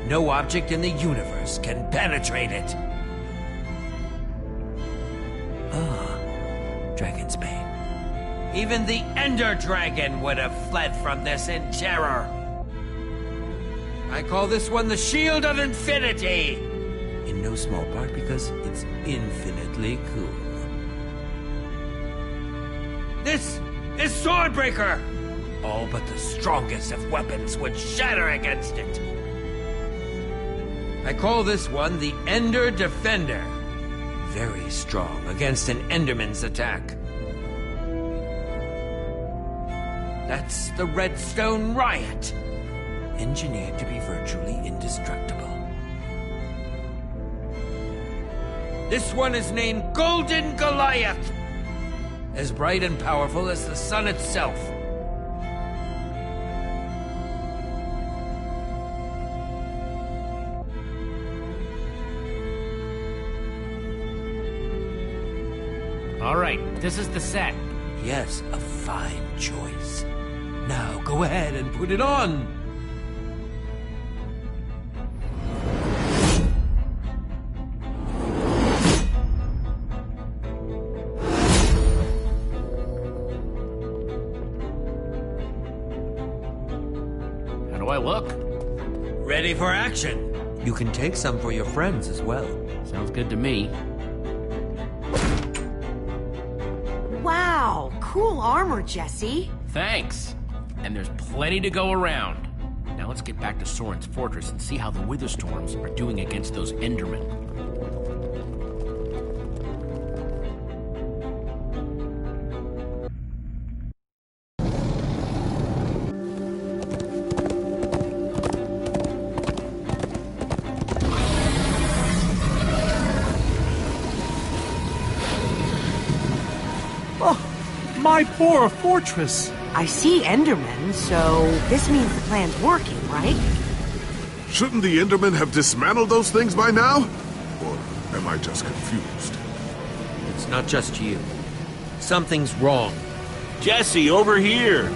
No object in the universe can penetrate it. Dragon's Bane. Even the Ender Dragon would have fled from this in terror. I call this one the Shield of Infinity. In no small part because it's infinitely cool. This is Swordbreaker. All but the strongest of weapons would shatter against it. I call this one the Ender Defender. Very strong against an Enderman's attack. That's the Redstone Riot. Engineered to be virtually indestructible. This one is named Golden Goliath. As bright and powerful as the sun itself. All right, this is the set. Yes, a fine choice. Now go ahead and put it on. How do I look? Ready for action. You can take some for your friends as well. Sounds good to me. Wow, cool armor, Jesse. Thanks. And there's plenty to go around. Now let's get back to Soren's fortress and see how the Witherstorms are doing against those Endermen. My poor fortress! I see Endermen, so this means the plan's working, right? Shouldn't the Endermen have dismantled those things by now? Or am I just confused? It's not just you. Something's wrong. Jesse, over here!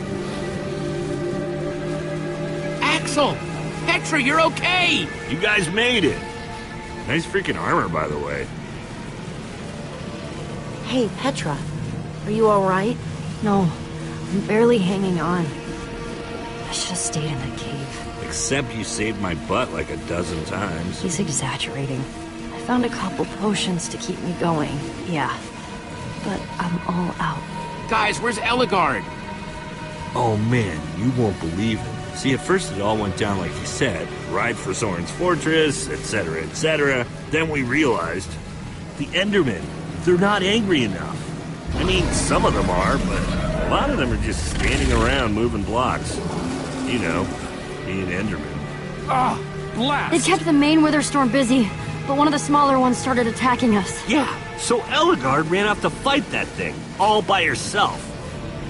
Axel! Petra, you're okay! You guys made it! Nice freaking armor, by the way. Hey, Petra. Are you alright? No, I'm barely hanging on. I should have stayed in that cave. Except you saved my butt like a dozen times. He's exaggerating. I found a couple potions to keep me going, yeah. But I'm all out. Guys, where's Eligard? Oh man, you won't believe it. See, at first it all went down like you said. Ride for Soren's fortress, etc., etc. Then we realized the Endermen, they're not angry enough. I mean, some of them are, but a lot of them are just standing around moving blocks. You know, being Endermen. Ah, blast! They kept the main Witherstorm busy, but one of the smaller ones started attacking us. Yeah, so Eligard ran off to fight that thing, all by herself.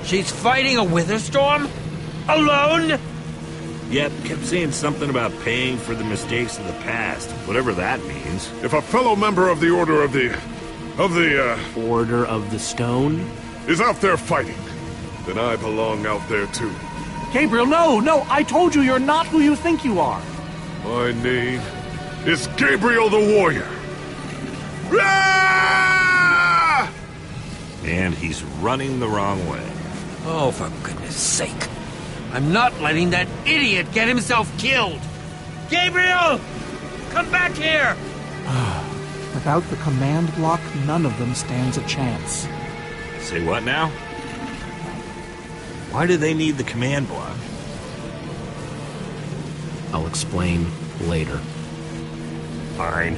She's fighting a Witherstorm? Alone? Yep, kept saying something about paying for the mistakes of the past, whatever that means. If a fellow member of the Order of the Order of the Stone? is out there fighting, then I belong out there too. Gabriel, no! I told you you're not who you think you are! My name is Gabriel the Warrior. Ah! And he's running the wrong way. Oh, for goodness sake. I'm not letting that idiot get himself killed. Gabriel! Come back here! Without the command block, none of them stands a chance. Say what now? Why do they need the command block? I'll explain later. Fine.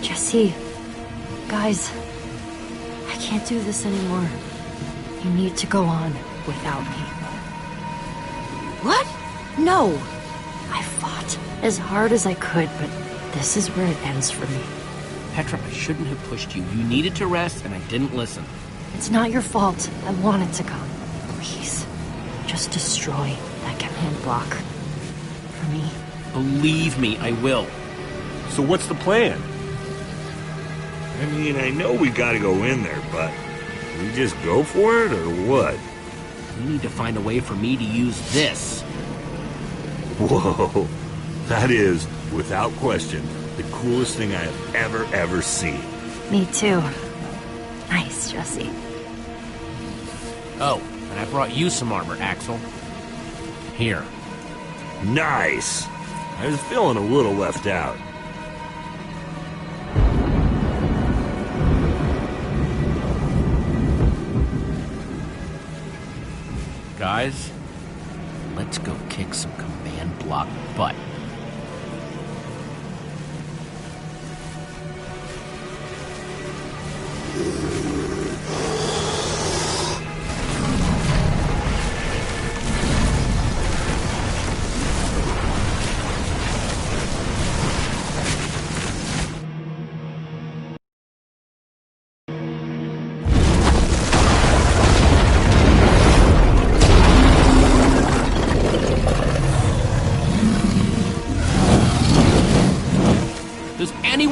Jesse, guys, I can't do this anymore. You need to go on without me. What? No. I fought as hard as I could, but this is where it ends for me. Petra, I shouldn't have pushed you. You needed to rest, and I didn't listen. It's not your fault. I wanted to come. Please, just destroy that command block. For me. Believe me, I will. So what's the plan? I mean, I know we gotta go in there, but we just go for it, or what? We need to find a way for me to use this. Whoa, that is, without question, the coolest thing I have ever seen. Me too. Nice, Jesse. Oh, and I brought you some armor, Axel. Here. Nice! I was feeling a little left out. Guys, let's go kick some command block butt.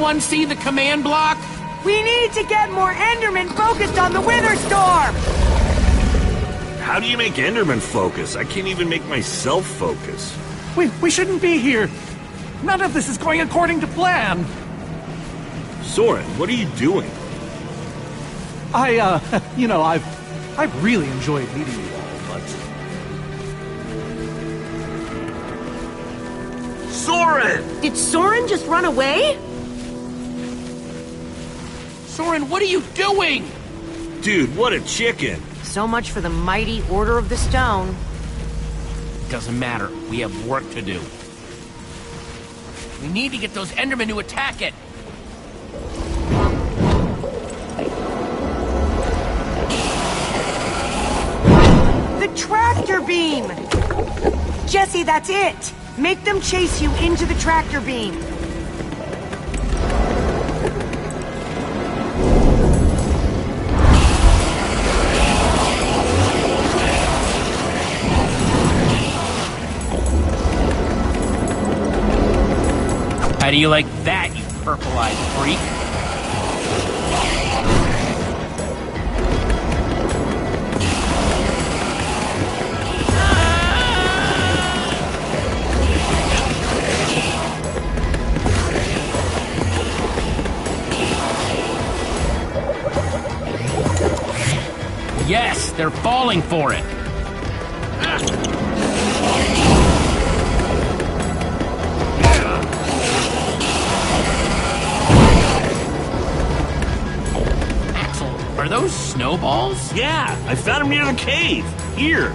anyone see the command block? We need to get more Endermen focused on the Wither Storm! How do you make Enderman focus? I can't even make myself focus. We shouldn't be here. None of this is going according to plan. Soren, what are you doing? I've really enjoyed meeting you all, but... Soren! Did Soren just run away? Soren, what are you doing? Dude, what a chicken. So much for the mighty Order of the Stone. Doesn't matter. We have work to do. We need to get those Endermen to attack it. The tractor beam! Jesse, that's it! Make them chase you into the tractor beam. How do you like that, you purple-eyed freak? Yes, they're falling for it. Are those snowballs? Yeah, I found them near the cave. Here.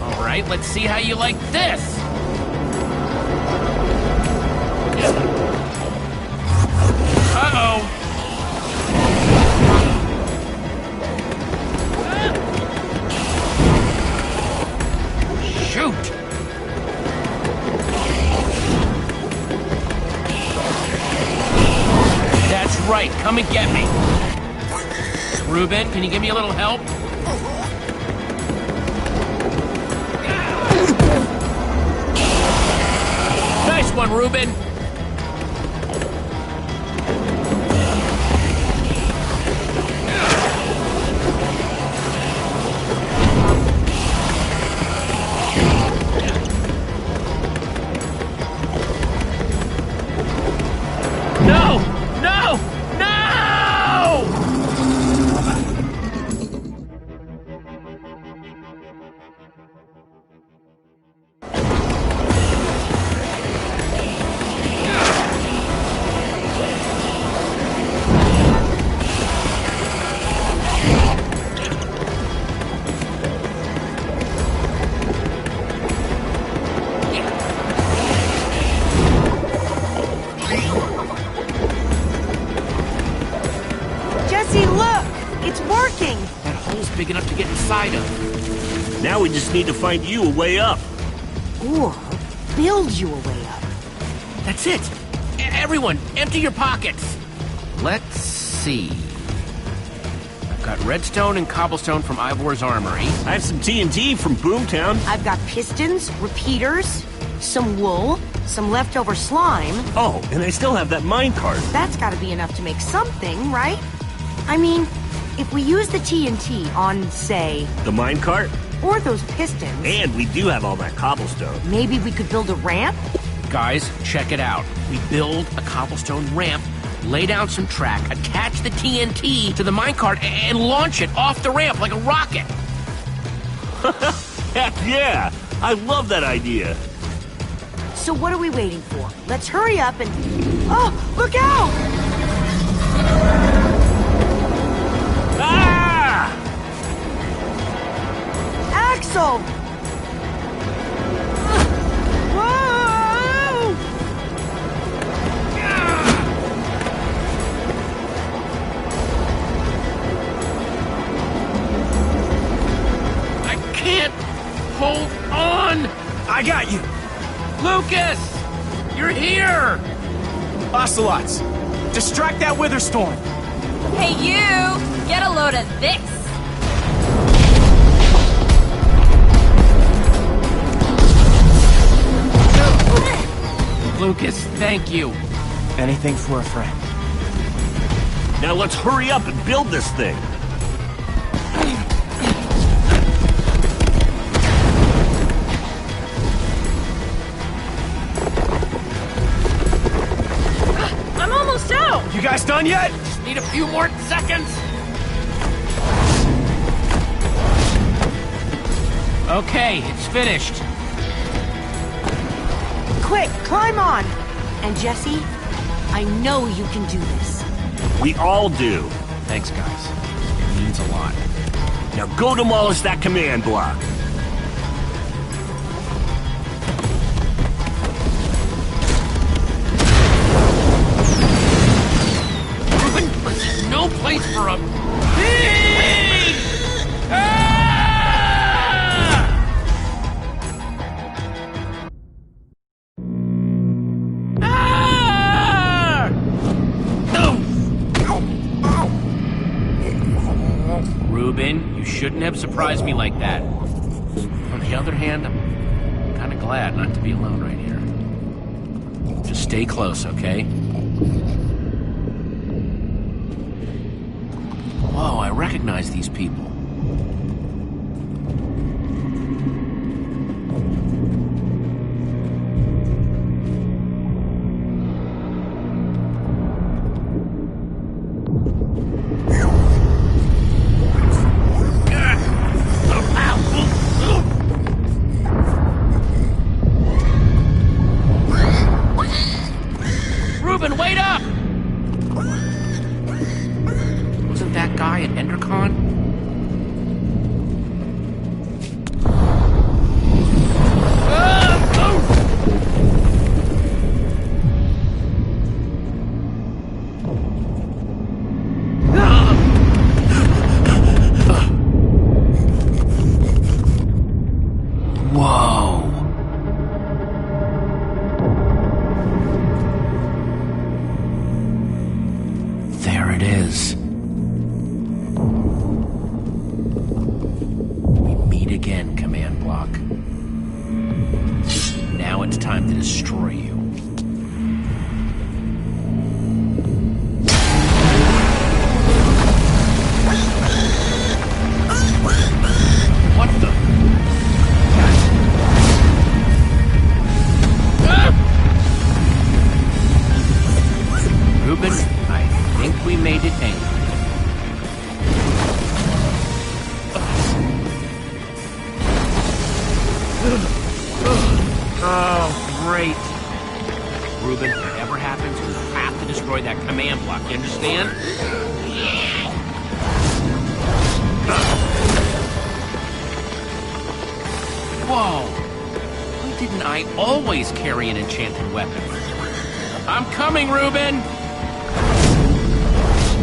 All right, let's see how you like this. Uh-oh. Shoot. That's right, come and get me. Reuben, can you give me a little help? Nice one, Reuben. No! No! No! Jesse, look! It's working! That hole's big enough to get inside of. Now we just need to find you a way up. Or build you a way up. That's it. Everyone, empty your pockets. Let's see. I've got redstone and cobblestone from Ivor's armory. I have some TNT from Boomtown. I've got pistons, repeaters, some wool, some leftover slime. Oh, and I still have that minecart. That's gotta be enough to make something, right? I mean, if we use the TNT on, say, The minecart? or those pistons, And we do have all that cobblestone. maybe we could build a ramp? Guys, check it out. We build a cobblestone ramp, lay down some track, attach the TNT to the minecart, and launch it off the ramp like a rocket. Heck yeah! I love that idea. So what are we waiting for? Let's hurry up and... Oh, look out! Ah! Axel! Whoa! I can't hold on! I got you! Lucas! You're here! Ocelots! Distract that Wither Storm! Hey, you! Get a load of this! Lucas, thank you. Anything for a friend. Now let's hurry up and build this thing. I'm almost out! You guys done yet? Just need a few more seconds. Okay, it's finished. Quick, climb on! And Jesse, I know you can do this. We all do. Thanks, guys. It means a lot. Now go demolish that command block. There's no place for a pig! Ah! Ah! Reuben, you shouldn't have surprised me like that. On the other hand, I'm kind of glad not to be alone right here. Just stay close, okay? Whoa, I recognize these people. Reuben, wait up! Wasn't that guy at Endercon? Whoa. There it is. We meet again, command block. Now it's time to destroy you. What the? Reuben, I think we made it angry. Oh, great. Reuben, whatever happens, we have to destroy that command block, you understand? Whoa! Why didn't I always carry an enchanted weapon? I'm coming, Reuben!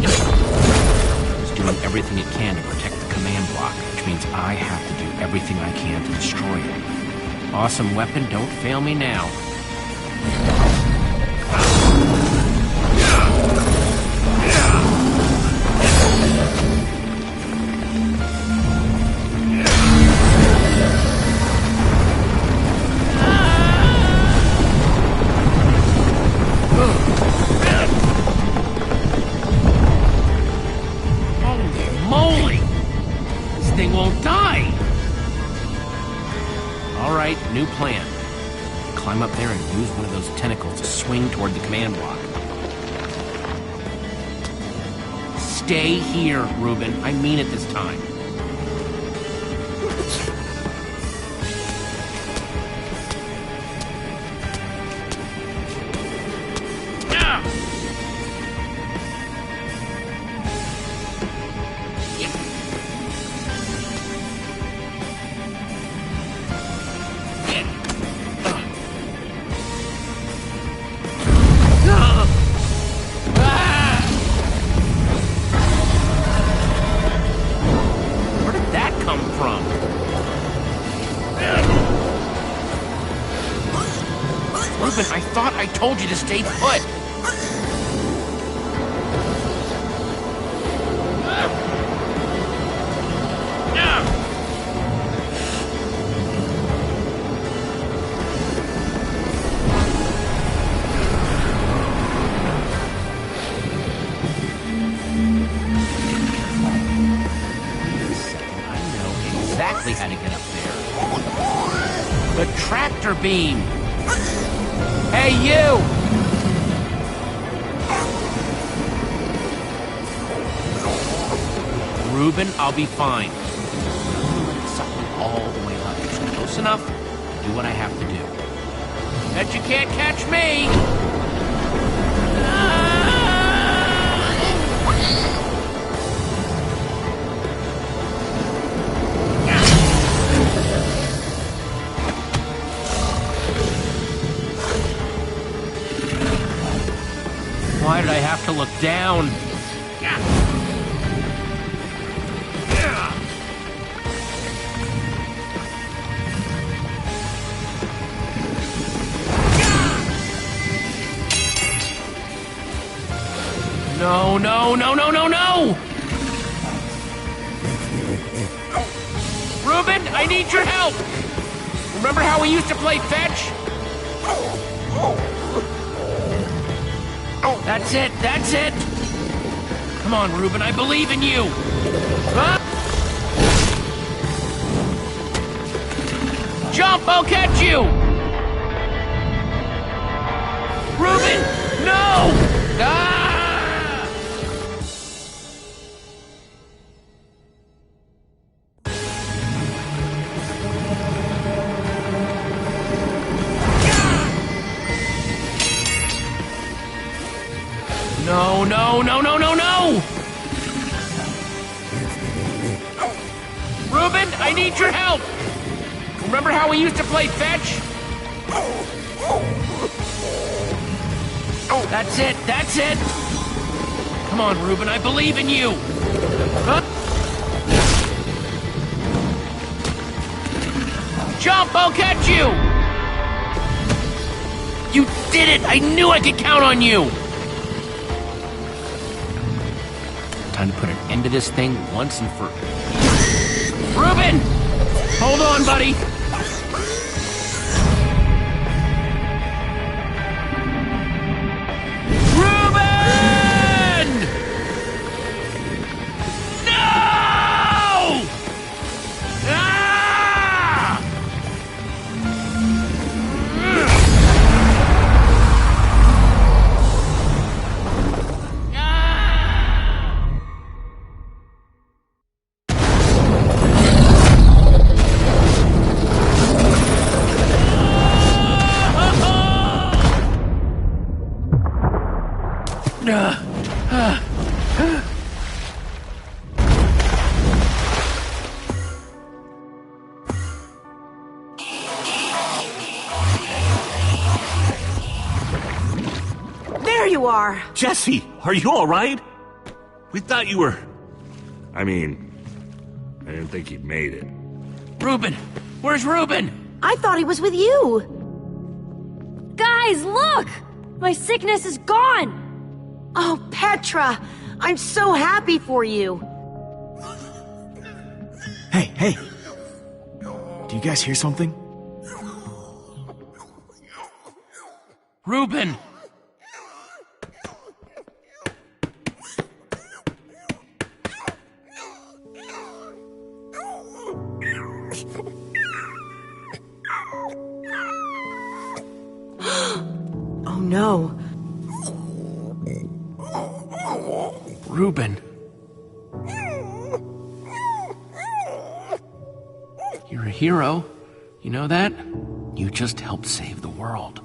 It's doing everything it can to protect the command block, which means I have to do everything I can to destroy it. Awesome weapon, don't fail me now. Holy moly! This thing won't die! Alright, new plan. Climb up there and use one of those tentacles to swing toward the command block. Stay here, Reuben. I mean it this time. Where did that come from? Reuben, I thought I told you to stay put. exactly how to get up there. The tractor beam! Hey, you! Reuben, I'll be fine. Let it suck me all the way up. It's close enough. Do what I have to do. Bet you can't catch me! Why did I have to look down? No, no, no, no, no, no! Reuben, I need your help! Remember how we used to play fetch? That's it, that's it! Come on, Reuben, I believe in you! Huh? Jump, I'll catch you! Reuben, no! Ah! No, no, no, no, no, no! Reuben, I need your help! Remember how we used to play fetch? That's it, that's it! Come on, Reuben, I believe in you! Huh? Jump, I'll catch you! You did it! I knew I could count on you! Time to put an end to this thing once and for... Reuben! Hold on, buddy! Reuben! No! Ah! There you are! Jesse, are you all right? We thought you were... I mean, I didn't think you'd made it. Reuben! Where's Reuben? I thought he was with you! Guys, look! My sickness is gone! Oh, Petra! I'm so happy for you! Hey, hey! Do you guys hear something? Reuben! Oh no. Reuben. You're a hero. You know that? You just helped save the world.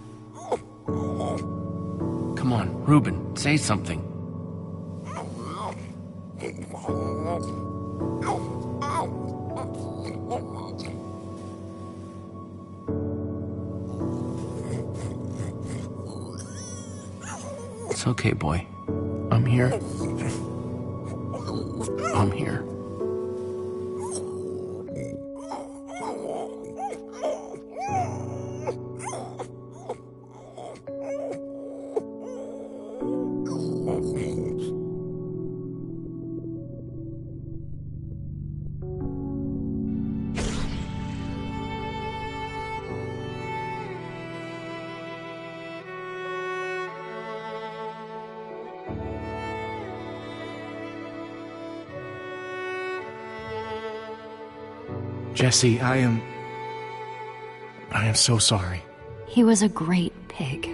Come on, Reuben, say something. It's okay, boy. I'm here. I'm here. Jesse, I am so sorry. He was a great pig.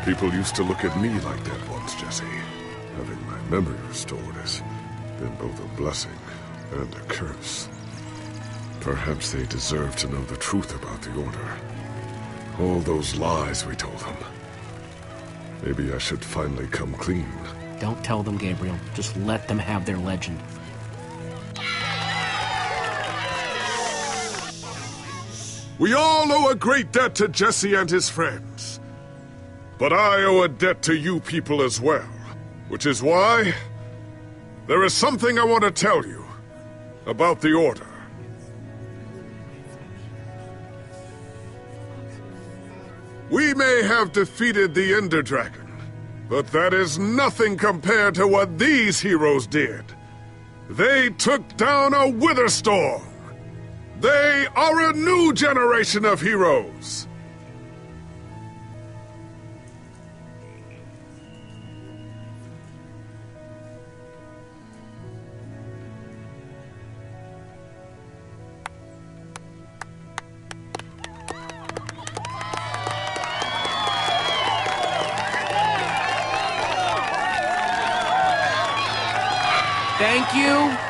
People used to look at me like that once, Jesse. Having my memory restored has been both a blessing and a curse. Perhaps they deserve to know the truth about the Order. All those lies we told them. Maybe I should finally come clean. Don't tell them, Gabriel. Just let them have their legend. We all owe a great debt to Jesse and his friends. But I owe a debt to you people as well. Which is why there is something I want to tell you about the Order. We may have defeated the Ender Dragon, but that is nothing compared to what these heroes did. They took down a Wither Storm. They are a new generation of heroes.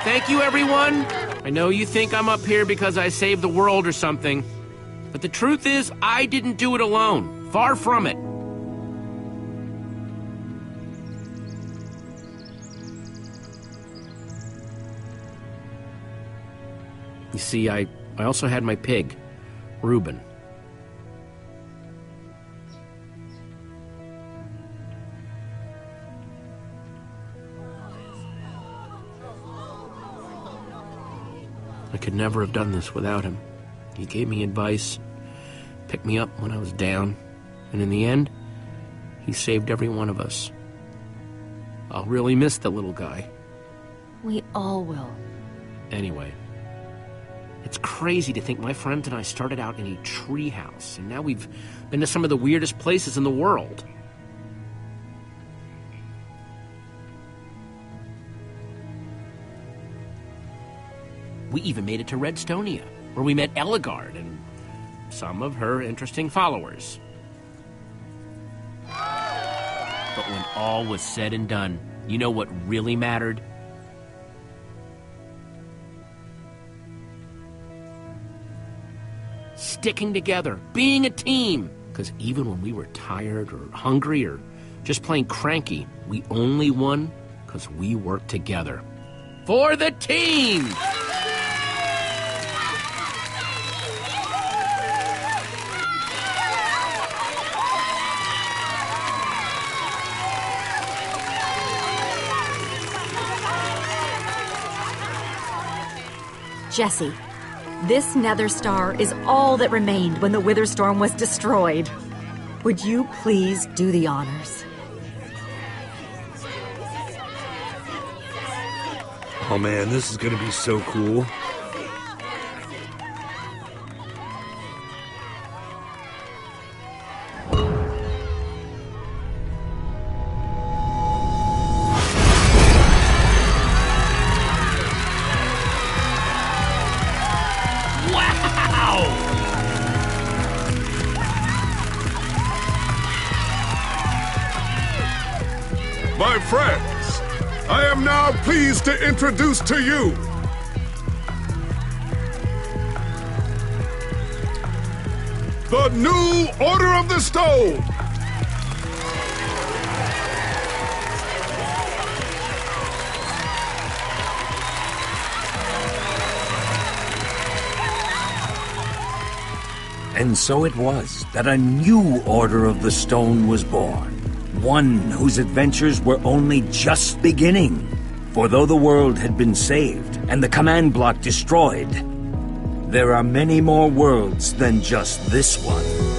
Thank you, everyone. I know you think I'm up here because I saved the world or something, but the truth is, I didn't do it alone. Far from it. You see, I also had my pig, Reuben. I could never have done this without him. He gave me advice, picked me up when I was down, and in the end, he saved every one of us. I'll really miss the little guy. We all will. Anyway, it's crazy to think my friends and I started out in a treehouse, and now we've been to some of the weirdest places in the world. We even made it to Redstonia, where we met Eligard and some of her interesting followers. But when all was said and done, you know what really mattered? Sticking together, being a team. Because even when we were tired or hungry or just plain cranky, we only won because we worked together. For the team! Jesse, this Nether Star is all that remained when the Wither Storm was destroyed. Would you please do the honors? Oh man, this is gonna be so cool. My friends, I am now pleased to introduce to you the new Order of the Stone! And so it was that a new Order of the Stone was born. One whose adventures were only just beginning. For though the world had been saved and the command block destroyed, there are many more worlds than just this one.